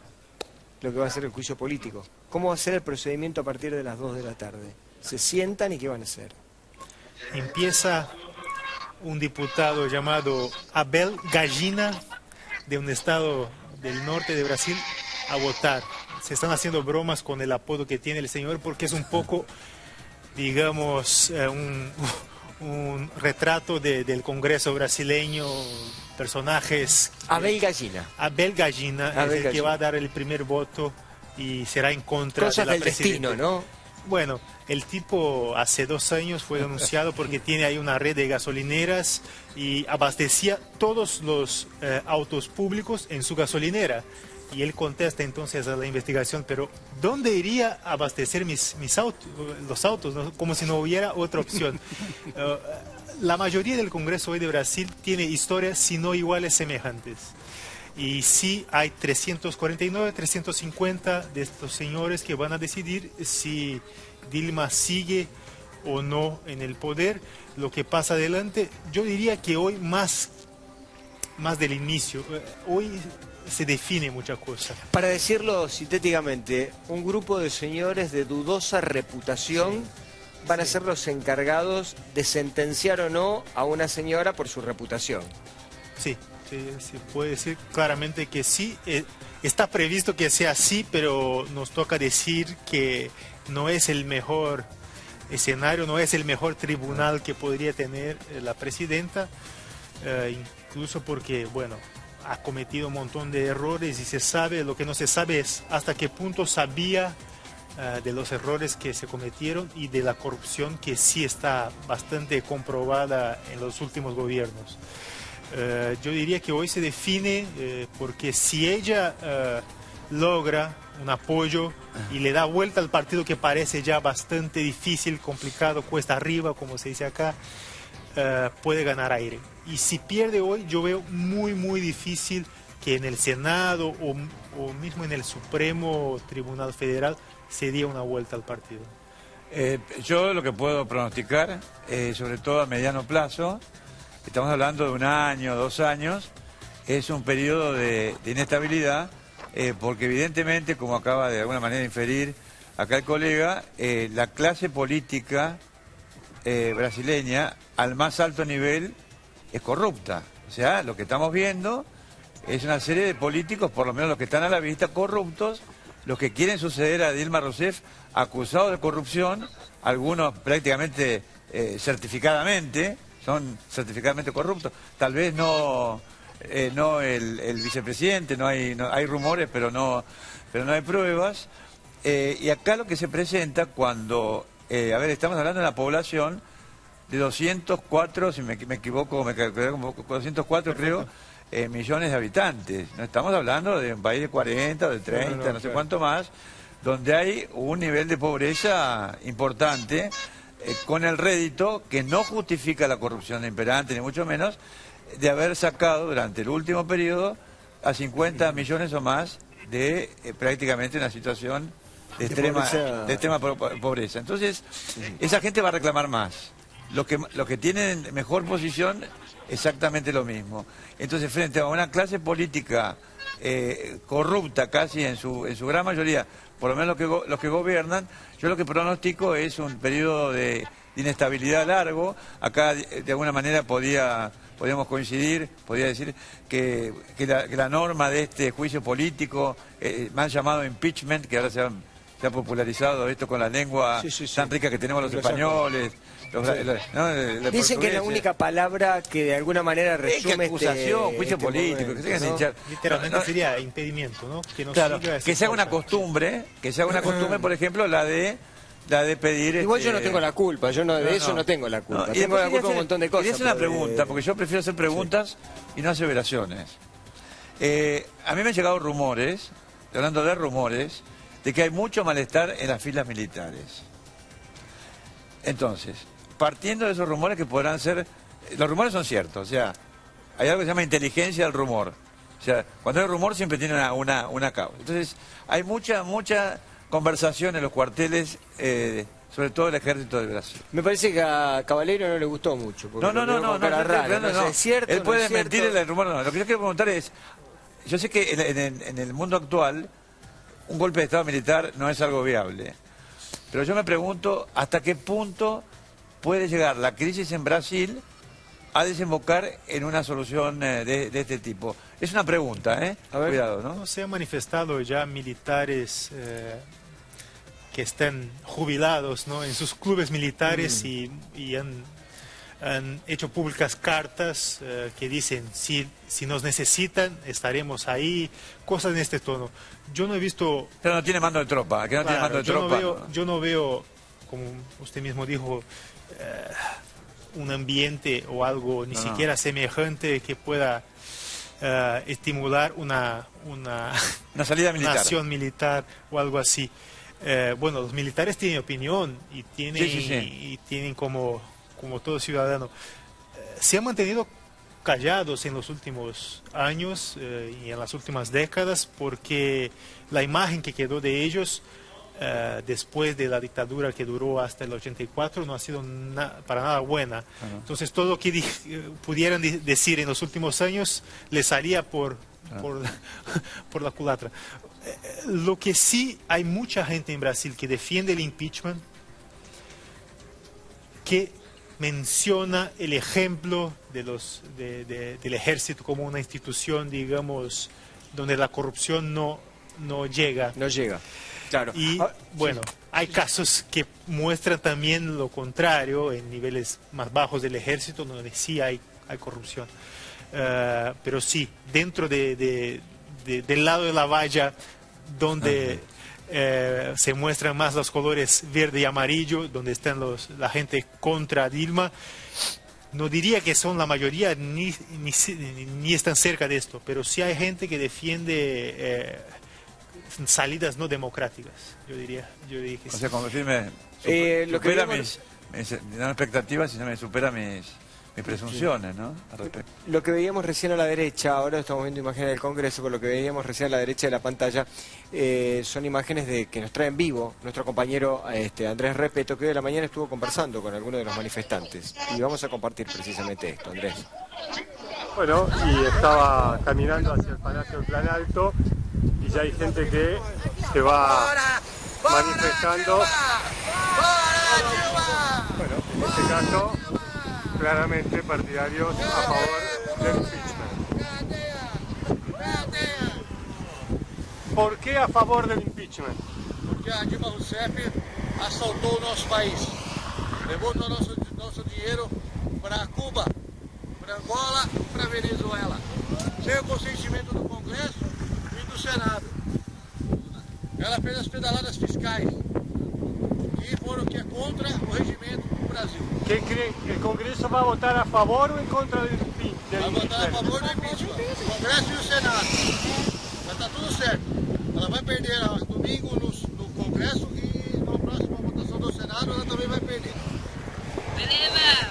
lo que va a ser el juicio político. ¿Cómo va a ser el procedimiento a partir de las 2 de la tarde? ¿Se sientan y qué van a hacer? Empieza un diputado llamado Abel Gallina, de un estado del norte de Brasil, a votar. Se están haciendo bromas con el apodo que tiene el señor porque es un poco, digamos, un retrato del Congreso brasileño, personajes... Abel Gallina. Abel Gallina es el que va a dar el primer voto y será en contra Cosas de la del destino, ¿no? Bueno, el tipo hace 2 años fue denunciado porque tiene ahí una red de gasolineras y abastecía todos los autos públicos en su gasolinera. Y él contesta entonces a la investigación, pero ¿dónde iría a abastecer los autos? ¿No? Como si no hubiera otra opción. La mayoría del Congreso hoy de Brasil tiene historias, si no iguales, semejantes. Y sí hay 349, 350 de estos señores que van a decidir si Dilma sigue o no en el poder. Lo que pasa adelante, yo diría que hoy más del inicio. Hoy se define muchas cosas. Para decirlo sintéticamente, un grupo de señores de dudosa reputación van a ser los encargados de sentenciar o no a una señora por su reputación. Sí, se puede decir claramente que sí. Está previsto que sea así, pero nos toca decir que no es el mejor escenario, no es el mejor tribunal que podría tener la presidenta, incluso porque, bueno, ha cometido un montón de errores y se sabe, lo que no se sabe es hasta qué punto sabía de los errores que se cometieron y de la corrupción que sí está bastante comprobada en los últimos gobiernos. Yo diría que hoy se define porque si ella logra un apoyo y le da vuelta al partido que parece ya bastante difícil, complicado, cuesta arriba, como se dice acá, puede ganar aire. Y si pierde hoy, yo veo muy difícil que en el Senado o mismo en el Supremo Tribunal Federal se dé una vuelta al partido. Yo lo que puedo pronosticar, sobre todo a mediano plazo, estamos hablando de 1 año, 2 años, es un periodo de inestabilidad, porque evidentemente, como acaba de alguna manera inferir acá el colega, la clase política brasileña al más alto nivel es corrupta. O sea, lo que estamos viendo es una serie de políticos, por lo menos los que están a la vista, corruptos, los que quieren suceder a Dilma Rousseff, acusados de corrupción, algunos prácticamente certificadamente, son certificadamente corruptos. Tal vez no el vicepresidente, no hay rumores, pero no hay pruebas. Y acá lo que se presenta cuando, estamos hablando de una población de 204, si me equivoco, me quedé como 204 creo, millones de habitantes. No estamos hablando de un país de 40 o de 30, no sé cuánto más, donde hay un nivel de pobreza importante, con el rédito que no justifica la corrupción imperante, ni mucho menos, de haber sacado durante el último periodo a 50 millones o más de prácticamente una situación de extrema pobreza. Entonces, esa gente va a reclamar más. Los que tienen mejor posición, exactamente lo mismo. Entonces, frente a una clase política corrupta casi en su gran mayoría, por lo menos los que gobiernan, yo lo que pronostico es un periodo de inestabilidad largo. Acá de alguna manera podríamos coincidir, podría decir que la norma de este juicio político, más llamado impeachment, que ahora se se ha popularizado esto con la lengua tan rica que tenemos los españoles. Dicen que es la única palabra que de alguna manera resume acusación, juicio político, que se hinchar. Literalmente sería impedimento, ¿no? Que no claro, siga que se haga una costumbre, por ejemplo, la de pedir... Igual yo no tengo la culpa, yo de eso no tengo la culpa. Tengo la culpa de un montón de cosas. Quería hacer una pregunta, porque yo prefiero hacer preguntas y no aseveraciones. A mí me han llegado rumores, hablando de rumores, de que hay mucho malestar en las filas militares. Entonces, partiendo de esos rumores que podrán ser... Los rumores son ciertos, o sea, hay algo que se llama inteligencia del rumor. O sea, cuando hay rumor siempre tiene una causa. Entonces, hay mucha conversación en los cuarteles, sobre todo el ejército de Brasil. Me parece que a Caballero no le gustó mucho. No. ¿Es cierto? Él puede ¿no es cierto? mentir el rumor, no. Lo que yo quiero preguntar es, yo sé que en el mundo actual un golpe de Estado militar no es algo viable, pero yo me pregunto hasta qué punto puede llegar la crisis en Brasil a desembocar en una solución de este tipo. Es una pregunta, cuidado, ¿no? Se han manifestado ya militares que están jubilados, ¿no?, en sus clubes militares y han hecho públicas cartas que dicen, si nos necesitan, estaremos ahí, cosas en este tono. Yo no he visto... Pero no tiene mando de tropa, que no tiene mando de tropa. Yo no veo, como usted mismo dijo, un ambiente o algo ni siquiera semejante que pueda estimular una salida militar, una acción militar o algo así. Bueno, los militares tienen opinión y tienen como todo ciudadano. Se han mantenido callados en los últimos años y en las últimas décadas porque la imagen que quedó de ellos después de la dictadura que duró hasta el 84 no ha sido para nada buena. Entonces todo lo que pudieran decir en los últimos años les salía por la culatra. Lo que sí, hay mucha gente en Brasil que defiende el impeachment, que menciona el ejemplo del ejército como una institución, digamos, donde la corrupción no llega. No llega, claro. Y bueno, hay casos que muestran también lo contrario en niveles más bajos del ejército, donde sí hay corrupción. Pero sí, dentro del lado de la valla, donde se muestran más los colores verde y amarillo, donde están la gente contra Dilma, no diría que son la mayoría ni están cerca de esto, pero sí hay gente que defiende salidas no democráticas, yo diría que o sí. sea, como decirme, supera mis expectativas y no me supera mis presunciones, ¿no? Al respecto. Lo que veíamos recién a la derecha, ahora estamos viendo imágenes del Congreso, pero lo que veíamos recién a la derecha de la pantalla son imágenes que nos trae en vivo nuestro compañero Andrés Repeto, que hoy de la mañana estuvo conversando con algunos de los manifestantes. Y vamos a compartir precisamente esto, Andrés. Bueno, y estaba caminando hacia el Palacio del Planalto y ya hay gente que se va manifestando. Bueno, en este caso, claramente partidarios a favor del impeachment. ¿Por qué a favor del impeachment? Porque a Dilma Rousseff assaltou o nosso país, levou todo o nosso dinheiro para Cuba, para Angola, para Venezuela, sem o consentimento do Congresso e do Senado. Ela fez as pedaladas fiscais, que é contra o regimento do Brasil. ¿Qué cree? ¿El Congreso va a votar a favor o en contra del impeachment? Vai votar a favor do impeachment, o Congresso e o Senado. Vai estar tudo certo. Ela vai perder domingo no Congresso e na próxima votação do Senado ela também vai perder. Beleza!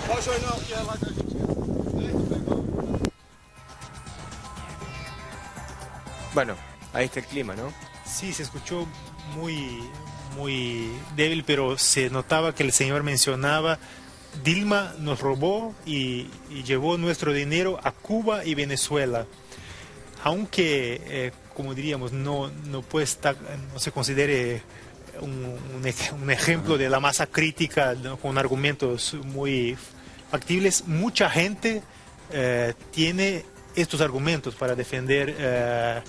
Qual o jornal que é lá da Argentina? Bueno, ahí está el clima, ¿no? Sí, se escuchó muy débil, pero se notaba que el señor mencionaba: Dilma nos robó y llevó nuestro dinero a Cuba y Venezuela. Aunque, como diríamos, no se considere un ejemplo de la masa crítica, ¿no?, con argumentos muy factibles, mucha gente tiene estos argumentos para defender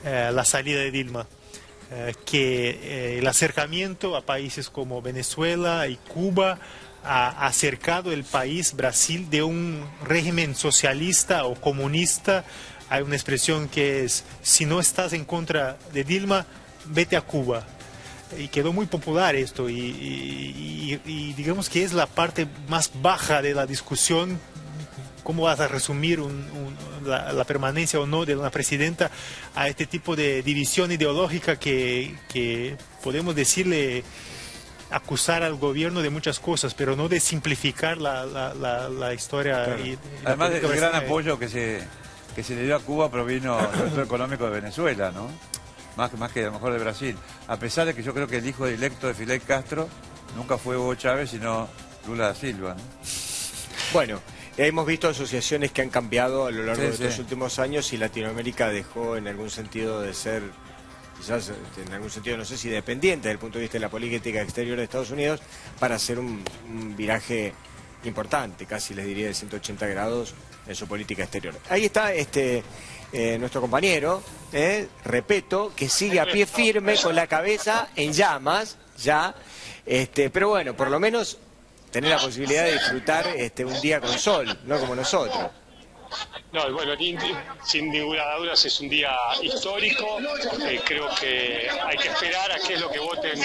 la salida de Dilma. que el acercamiento a países como Venezuela y Cuba ha acercado el país, Brasil, de un régimen socialista o comunista. Hay una expresión que es: si no estás en contra de Dilma, vete a Cuba. Y quedó muy popular esto, y digamos que es la parte más baja de la discusión. ¿Cómo vas a resumir la permanencia o no de una presidenta a este tipo de división ideológica que podemos decirle, acusar al gobierno de muchas cosas, pero no de simplificar la historia? Claro. Y además del gran apoyo que se le dio a Cuba provino sobre todo económico de Venezuela, ¿no? Más que a lo mejor de Brasil. A pesar de que yo creo que el hijo directo de Fidel Castro nunca fue Hugo Chávez, sino Lula da Silva, ¿no? Bueno, hemos visto asociaciones que han cambiado a lo largo de estos últimos años, y Latinoamérica dejó en algún sentido de ser, quizás en algún sentido, no sé si dependiente desde el punto de vista de la política exterior de Estados Unidos, para hacer un viraje importante, casi les diría de 180 grados en su política exterior. Ahí está nuestro compañero, Repetto, que sigue a pie firme con la cabeza en llamas ya, pero bueno, por lo menos tener la posibilidad de disfrutar un día con sol, no como nosotros. No, bueno, sin ninguna duda es un día histórico. Creo que hay que esperar a qué es lo que voten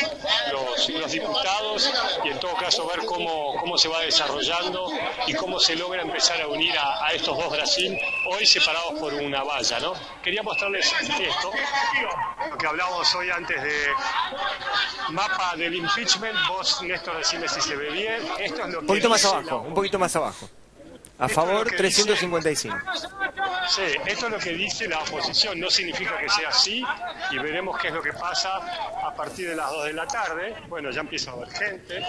los diputados, y en todo caso ver cómo se va desarrollando y cómo se logra empezar a unir a estos dos Brasil, hoy separados por una valla, ¿no? Quería mostrarles esto, lo que hablábamos hoy antes de mapa del impeachment. Vos, Néstor, decime si se ve bien. Esto es lo que un poquito más abajo. A favor, 355. Sí, esto es lo que dice la oposición. No significa que sea así, y veremos qué es lo que pasa a partir de las 2 de la tarde. Bueno, ya empieza a haber gente.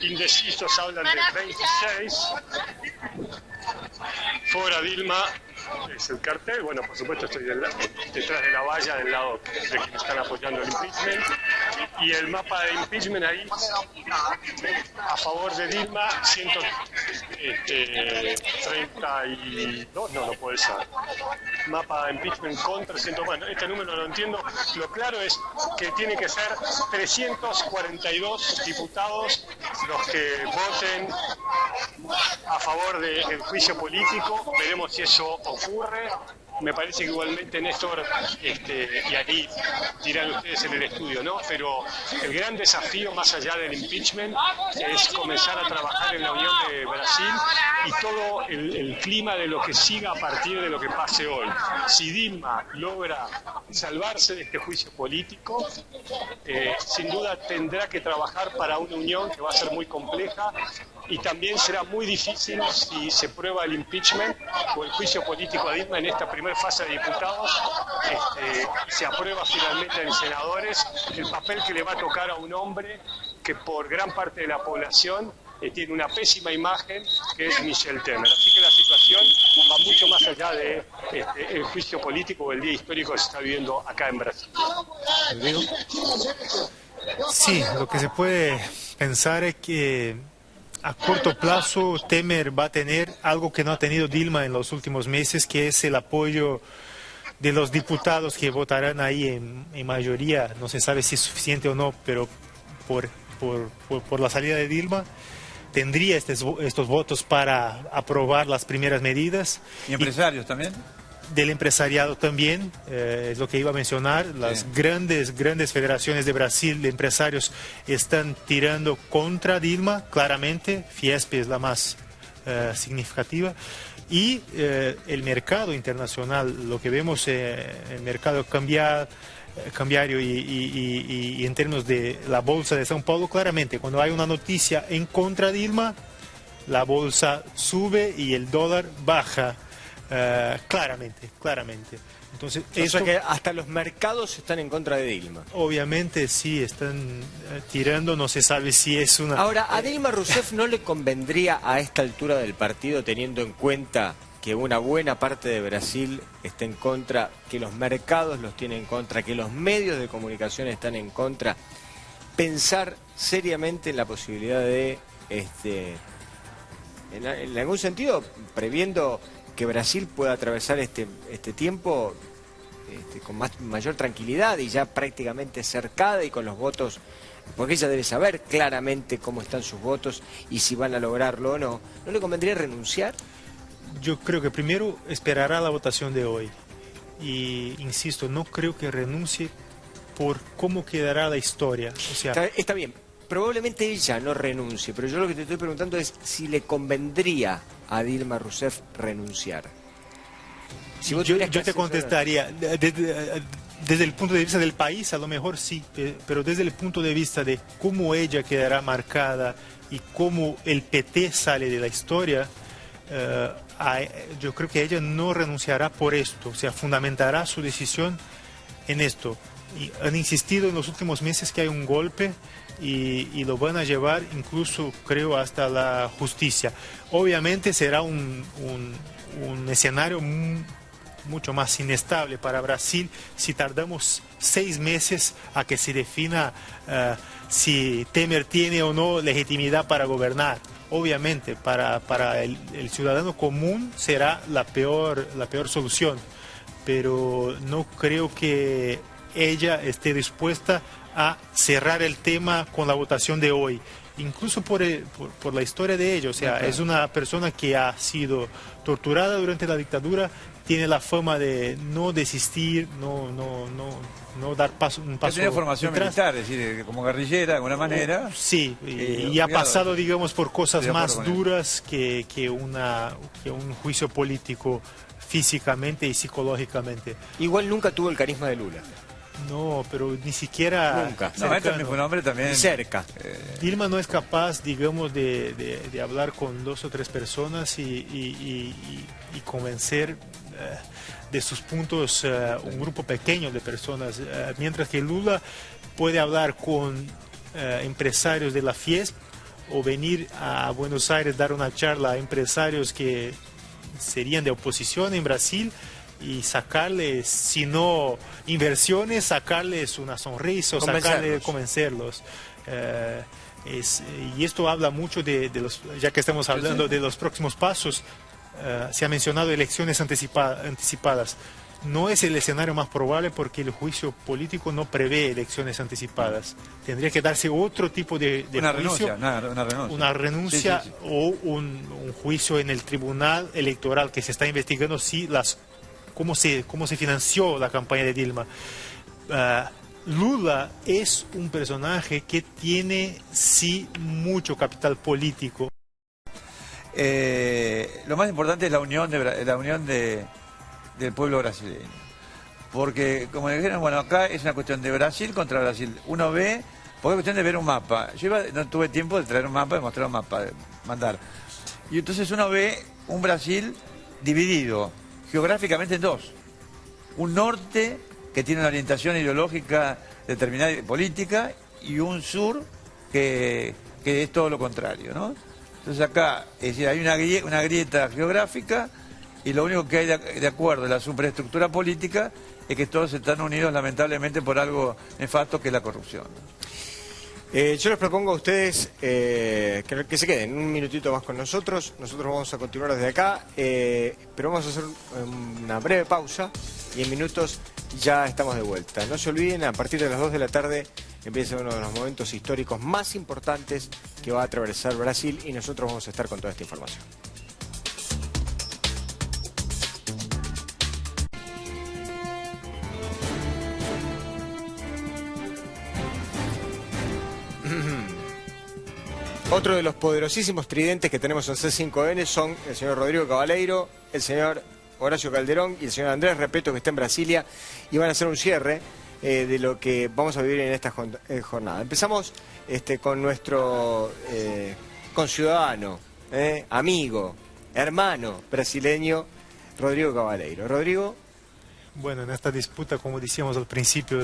Indecisos hablan de 26. Fuera Dilma es el cartel. Bueno, por supuesto estoy detrás de la valla, del lado de quienes están apoyando el impeachment. Y el mapa de impeachment ahí, a favor de Dilma, 132, no puede ser. Mapa de impeachment contra 100, bueno, este número no lo entiendo. Lo claro es que tiene que ser 342 diputados los que voten a favor del juicio político. Veremos si eso ocurre. Me parece que igualmente, Néstor, y ahí dirán ustedes en el estudio, ¿no? Pero el gran desafío, más allá del impeachment, es comenzar a trabajar en la unión de Brasil y todo el clima de lo que siga a partir de lo que pase hoy. Si Dilma logra salvarse de este juicio político, sin duda tendrá que trabajar para una unión que va a ser muy compleja, y también será muy difícil si se prueba el impeachment o el juicio político a Dilma en esta primera fase de diputados, y se aprueba finalmente en senadores, el papel que le va a tocar a un hombre que por gran parte de la población tiene una pésima imagen, que es Michel Temer. Así que la situación va mucho más allá de el juicio político o el día histórico que se está viviendo acá en Brasil. Sí, lo que se puede pensar es que a corto plazo Temer va a tener algo que no ha tenido Dilma en los últimos meses, que es el apoyo de los diputados que votarán ahí en mayoría. No se sabe si es suficiente o no, pero por la salida de Dilma tendría estos votos para aprobar las primeras medidas. ¿Y empresarios también? Del empresariado también, es lo que iba a mencionar. Las grandes federaciones de Brasil de empresarios están tirando contra Dilma, claramente. Fiesp es la más significativa. Y el mercado internacional, lo que vemos el mercado cambiario y en términos de la bolsa de São Paulo, claramente, cuando hay una noticia en contra de Dilma, la bolsa sube y el dólar baja. Claramente. Entonces, o sea que hasta los mercados están en contra de Dilma. Obviamente sí, están tirando, no se sabe si es una... Ahora, ¿a Dilma Rousseff no le convendría a esta altura del partido, teniendo en cuenta que una buena parte de Brasil está en contra, que los mercados los tienen en contra, que los medios de comunicación están en contra, pensar seriamente en la posibilidad de, en algún sentido, previendo que Brasil pueda atravesar este tiempo, con mayor tranquilidad y ya prácticamente cercada y con los votos, porque ella debe saber claramente cómo están sus votos y si van a lograrlo o no, ¿no le convendría renunciar? Yo creo que primero esperará la votación de hoy. Y insisto, no creo que renuncie por cómo quedará la historia. O sea, está bien, probablemente ella no renuncie, pero yo lo que te estoy preguntando es si le convendría a Dilma Rousseff renunciar. Si vos yo te contestaría, desde el punto de vista del país, a lo mejor sí, pero desde el punto de vista de cómo ella quedará marcada y cómo el PT sale de la historia, yo creo que ella no renunciará por esto, o sea, fundamentará su decisión en esto. Y han insistido en los últimos meses que hay un golpe y lo van a llevar incluso, creo, hasta la justicia. Obviamente será un escenario mucho más inestable para Brasil si tardamos 6 meses a que se defina si Temer tiene o no legitimidad para gobernar. Obviamente para el ciudadano común será la peor solución, pero no creo que ella esté dispuesta a cerrar el tema con la votación de hoy, incluso por la historia de ella. O sea, es una persona que ha sido torturada durante la dictadura, tiene la fama de no desistir, no dar un paso. Tiene formación militar, es decir, como guerrillera de alguna manera. Sí, y ha pasado, digamos, por cosas más duras que un juicio político físicamente y psicológicamente. Igual nunca tuvo el carisma de Lula. No, pero ni siquiera... Nunca. No, este fue un hombre también... Cerca. Dilma no es capaz, digamos, de hablar con 2 o 3 personas y convencer de sus puntos un grupo pequeño de personas, mientras que Lula puede hablar con empresarios de la Fiesp o venir a Buenos Aires dar una charla a empresarios que serían de oposición en Brasil y sacarles, si no inversiones, sacarles una sonrisa, convencerlos. Y esto habla mucho de los, ya que estamos hablando de los próximos pasos. Se ha mencionado elecciones anticipadas. No es el escenario más probable porque el juicio político no prevé elecciones anticipadas. Tendría que darse otro tipo de juicio, una renuncia sí. O un juicio en el Tribunal Electoral que se está investigando si cómo se financió la campaña de Dilma. Lula es un personaje que tiene sí mucho capital político. Lo más importante es la unión del pueblo brasileño, porque como dijeron, bueno, acá es una cuestión de Brasil contra Brasil. Uno ve, porque es cuestión de ver un mapa. Yo no tuve tiempo de traer un mapa, de mostrar un mapa, de mandar. Y entonces uno ve un Brasil dividido geográficamente en 2. Un norte que tiene una orientación ideológica determinada y política, y un sur que es todo lo contrario, ¿no? Entonces acá, es decir, hay una grieta geográfica y lo único que hay de acuerdo en la superestructura política es que todos están unidos lamentablemente por algo nefasto que es la corrupción. Yo les propongo a ustedes que se queden un minutito más con nosotros. Nosotros vamos a continuar desde acá, pero vamos a hacer una breve pausa y en minutos ya estamos de vuelta. No se olviden, a partir de las 2 de la tarde empieza uno de los momentos históricos más importantes que va a atravesar Brasil y nosotros vamos a estar con toda esta información. Otro de los poderosísimos tridentes que tenemos en C5N son el señor Rodrigo Cavaleiro, el señor Horacio Calderón y el señor Andrés Repeto, que está en Brasilia, y van a hacer un cierre de lo que vamos a vivir en esta jornada. Empezamos con nuestro conciudadano, amigo, hermano brasileño, Rodrigo Cavaleiro. Rodrigo. Bueno, en esta disputa, como decíamos al principio,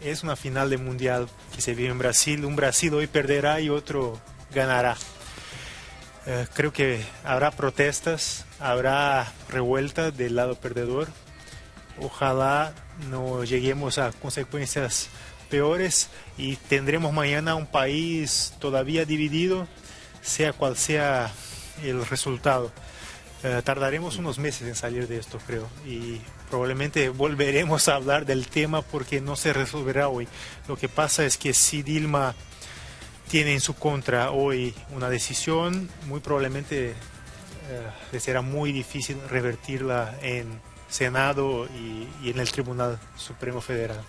es una final de mundial que se vive en Brasil. Un Brasil hoy perderá y otro ganará. Creo que habrá protestas, habrá revuelta del lado perdedor. Ojalá no lleguemos a consecuencias peores y tendremos mañana un país todavía dividido, sea cual sea el resultado. Tardaremos unos meses en salir de esto, creo, y probablemente volveremos a hablar del tema porque no se resolverá hoy. Lo que pasa es que si Dilma tiene en su contra hoy una decisión, muy probablemente le será muy difícil revertirla en Senado y en el Tribunal Supremo Federal.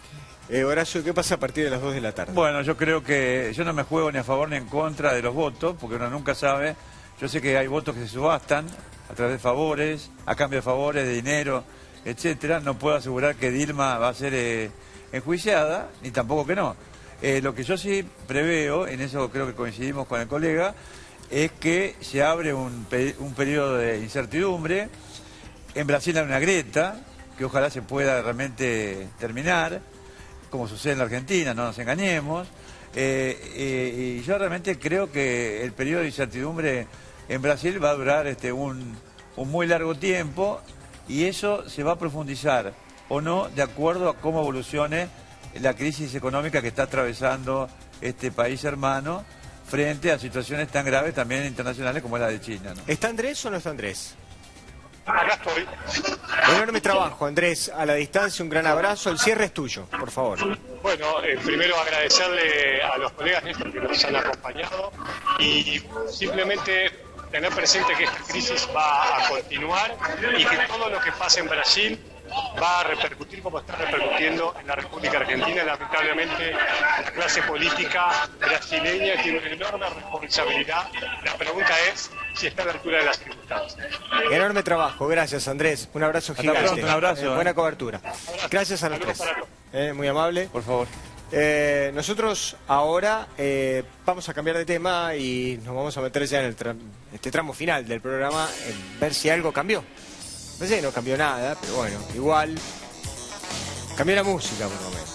Horacio, ¿qué pasa a partir de las 2 de la tarde? Bueno, yo creo que yo no me juego ni a favor ni en contra de los votos, porque uno nunca sabe. Yo sé que hay votos que se subastan a través de favores, a cambio de favores, de dinero, etcétera. No puedo asegurar que Dilma va a ser enjuiciada, ni tampoco que no. Lo que yo sí preveo, en eso creo que coincidimos con el colega, es que se abre un periodo de incertidumbre. En Brasil hay una grieta, que ojalá se pueda realmente terminar, como sucede en la Argentina, no nos engañemos. Y yo realmente creo que el periodo de incertidumbre en Brasil va a durar un muy largo tiempo, y eso se va a profundizar o no de acuerdo a cómo evolucione la crisis económica que está atravesando este país hermano frente a situaciones tan graves también internacionales como la de China, ¿no? ¿Está Andrés o no está Andrés? Acá estoy. Enorme trabajo, Andrés, a la distancia, un gran abrazo. El cierre es tuyo, por favor. Bueno, primero agradecerle a los colegas Néstor que nos han acompañado y simplemente tener presente que esta crisis va a continuar y que todo lo que pasa en Brasil va a repercutir como está repercutiendo en la República Argentina. Lamentablemente, la clase política brasileña tiene una enorme responsabilidad. La pregunta es si está a la altura de las circunstancias. Enorme trabajo, gracias Andrés. Un abrazo gigante. Hasta pronto, un abrazo. Buena cobertura. Gracias a los tres. Muy amable. Por favor. Nosotros ahora vamos a cambiar de tema y nos vamos a meter ya en este tramo final del programa, en ver si algo cambió. No sé, no cambió nada, pero bueno, igual cambió la música por lo menos.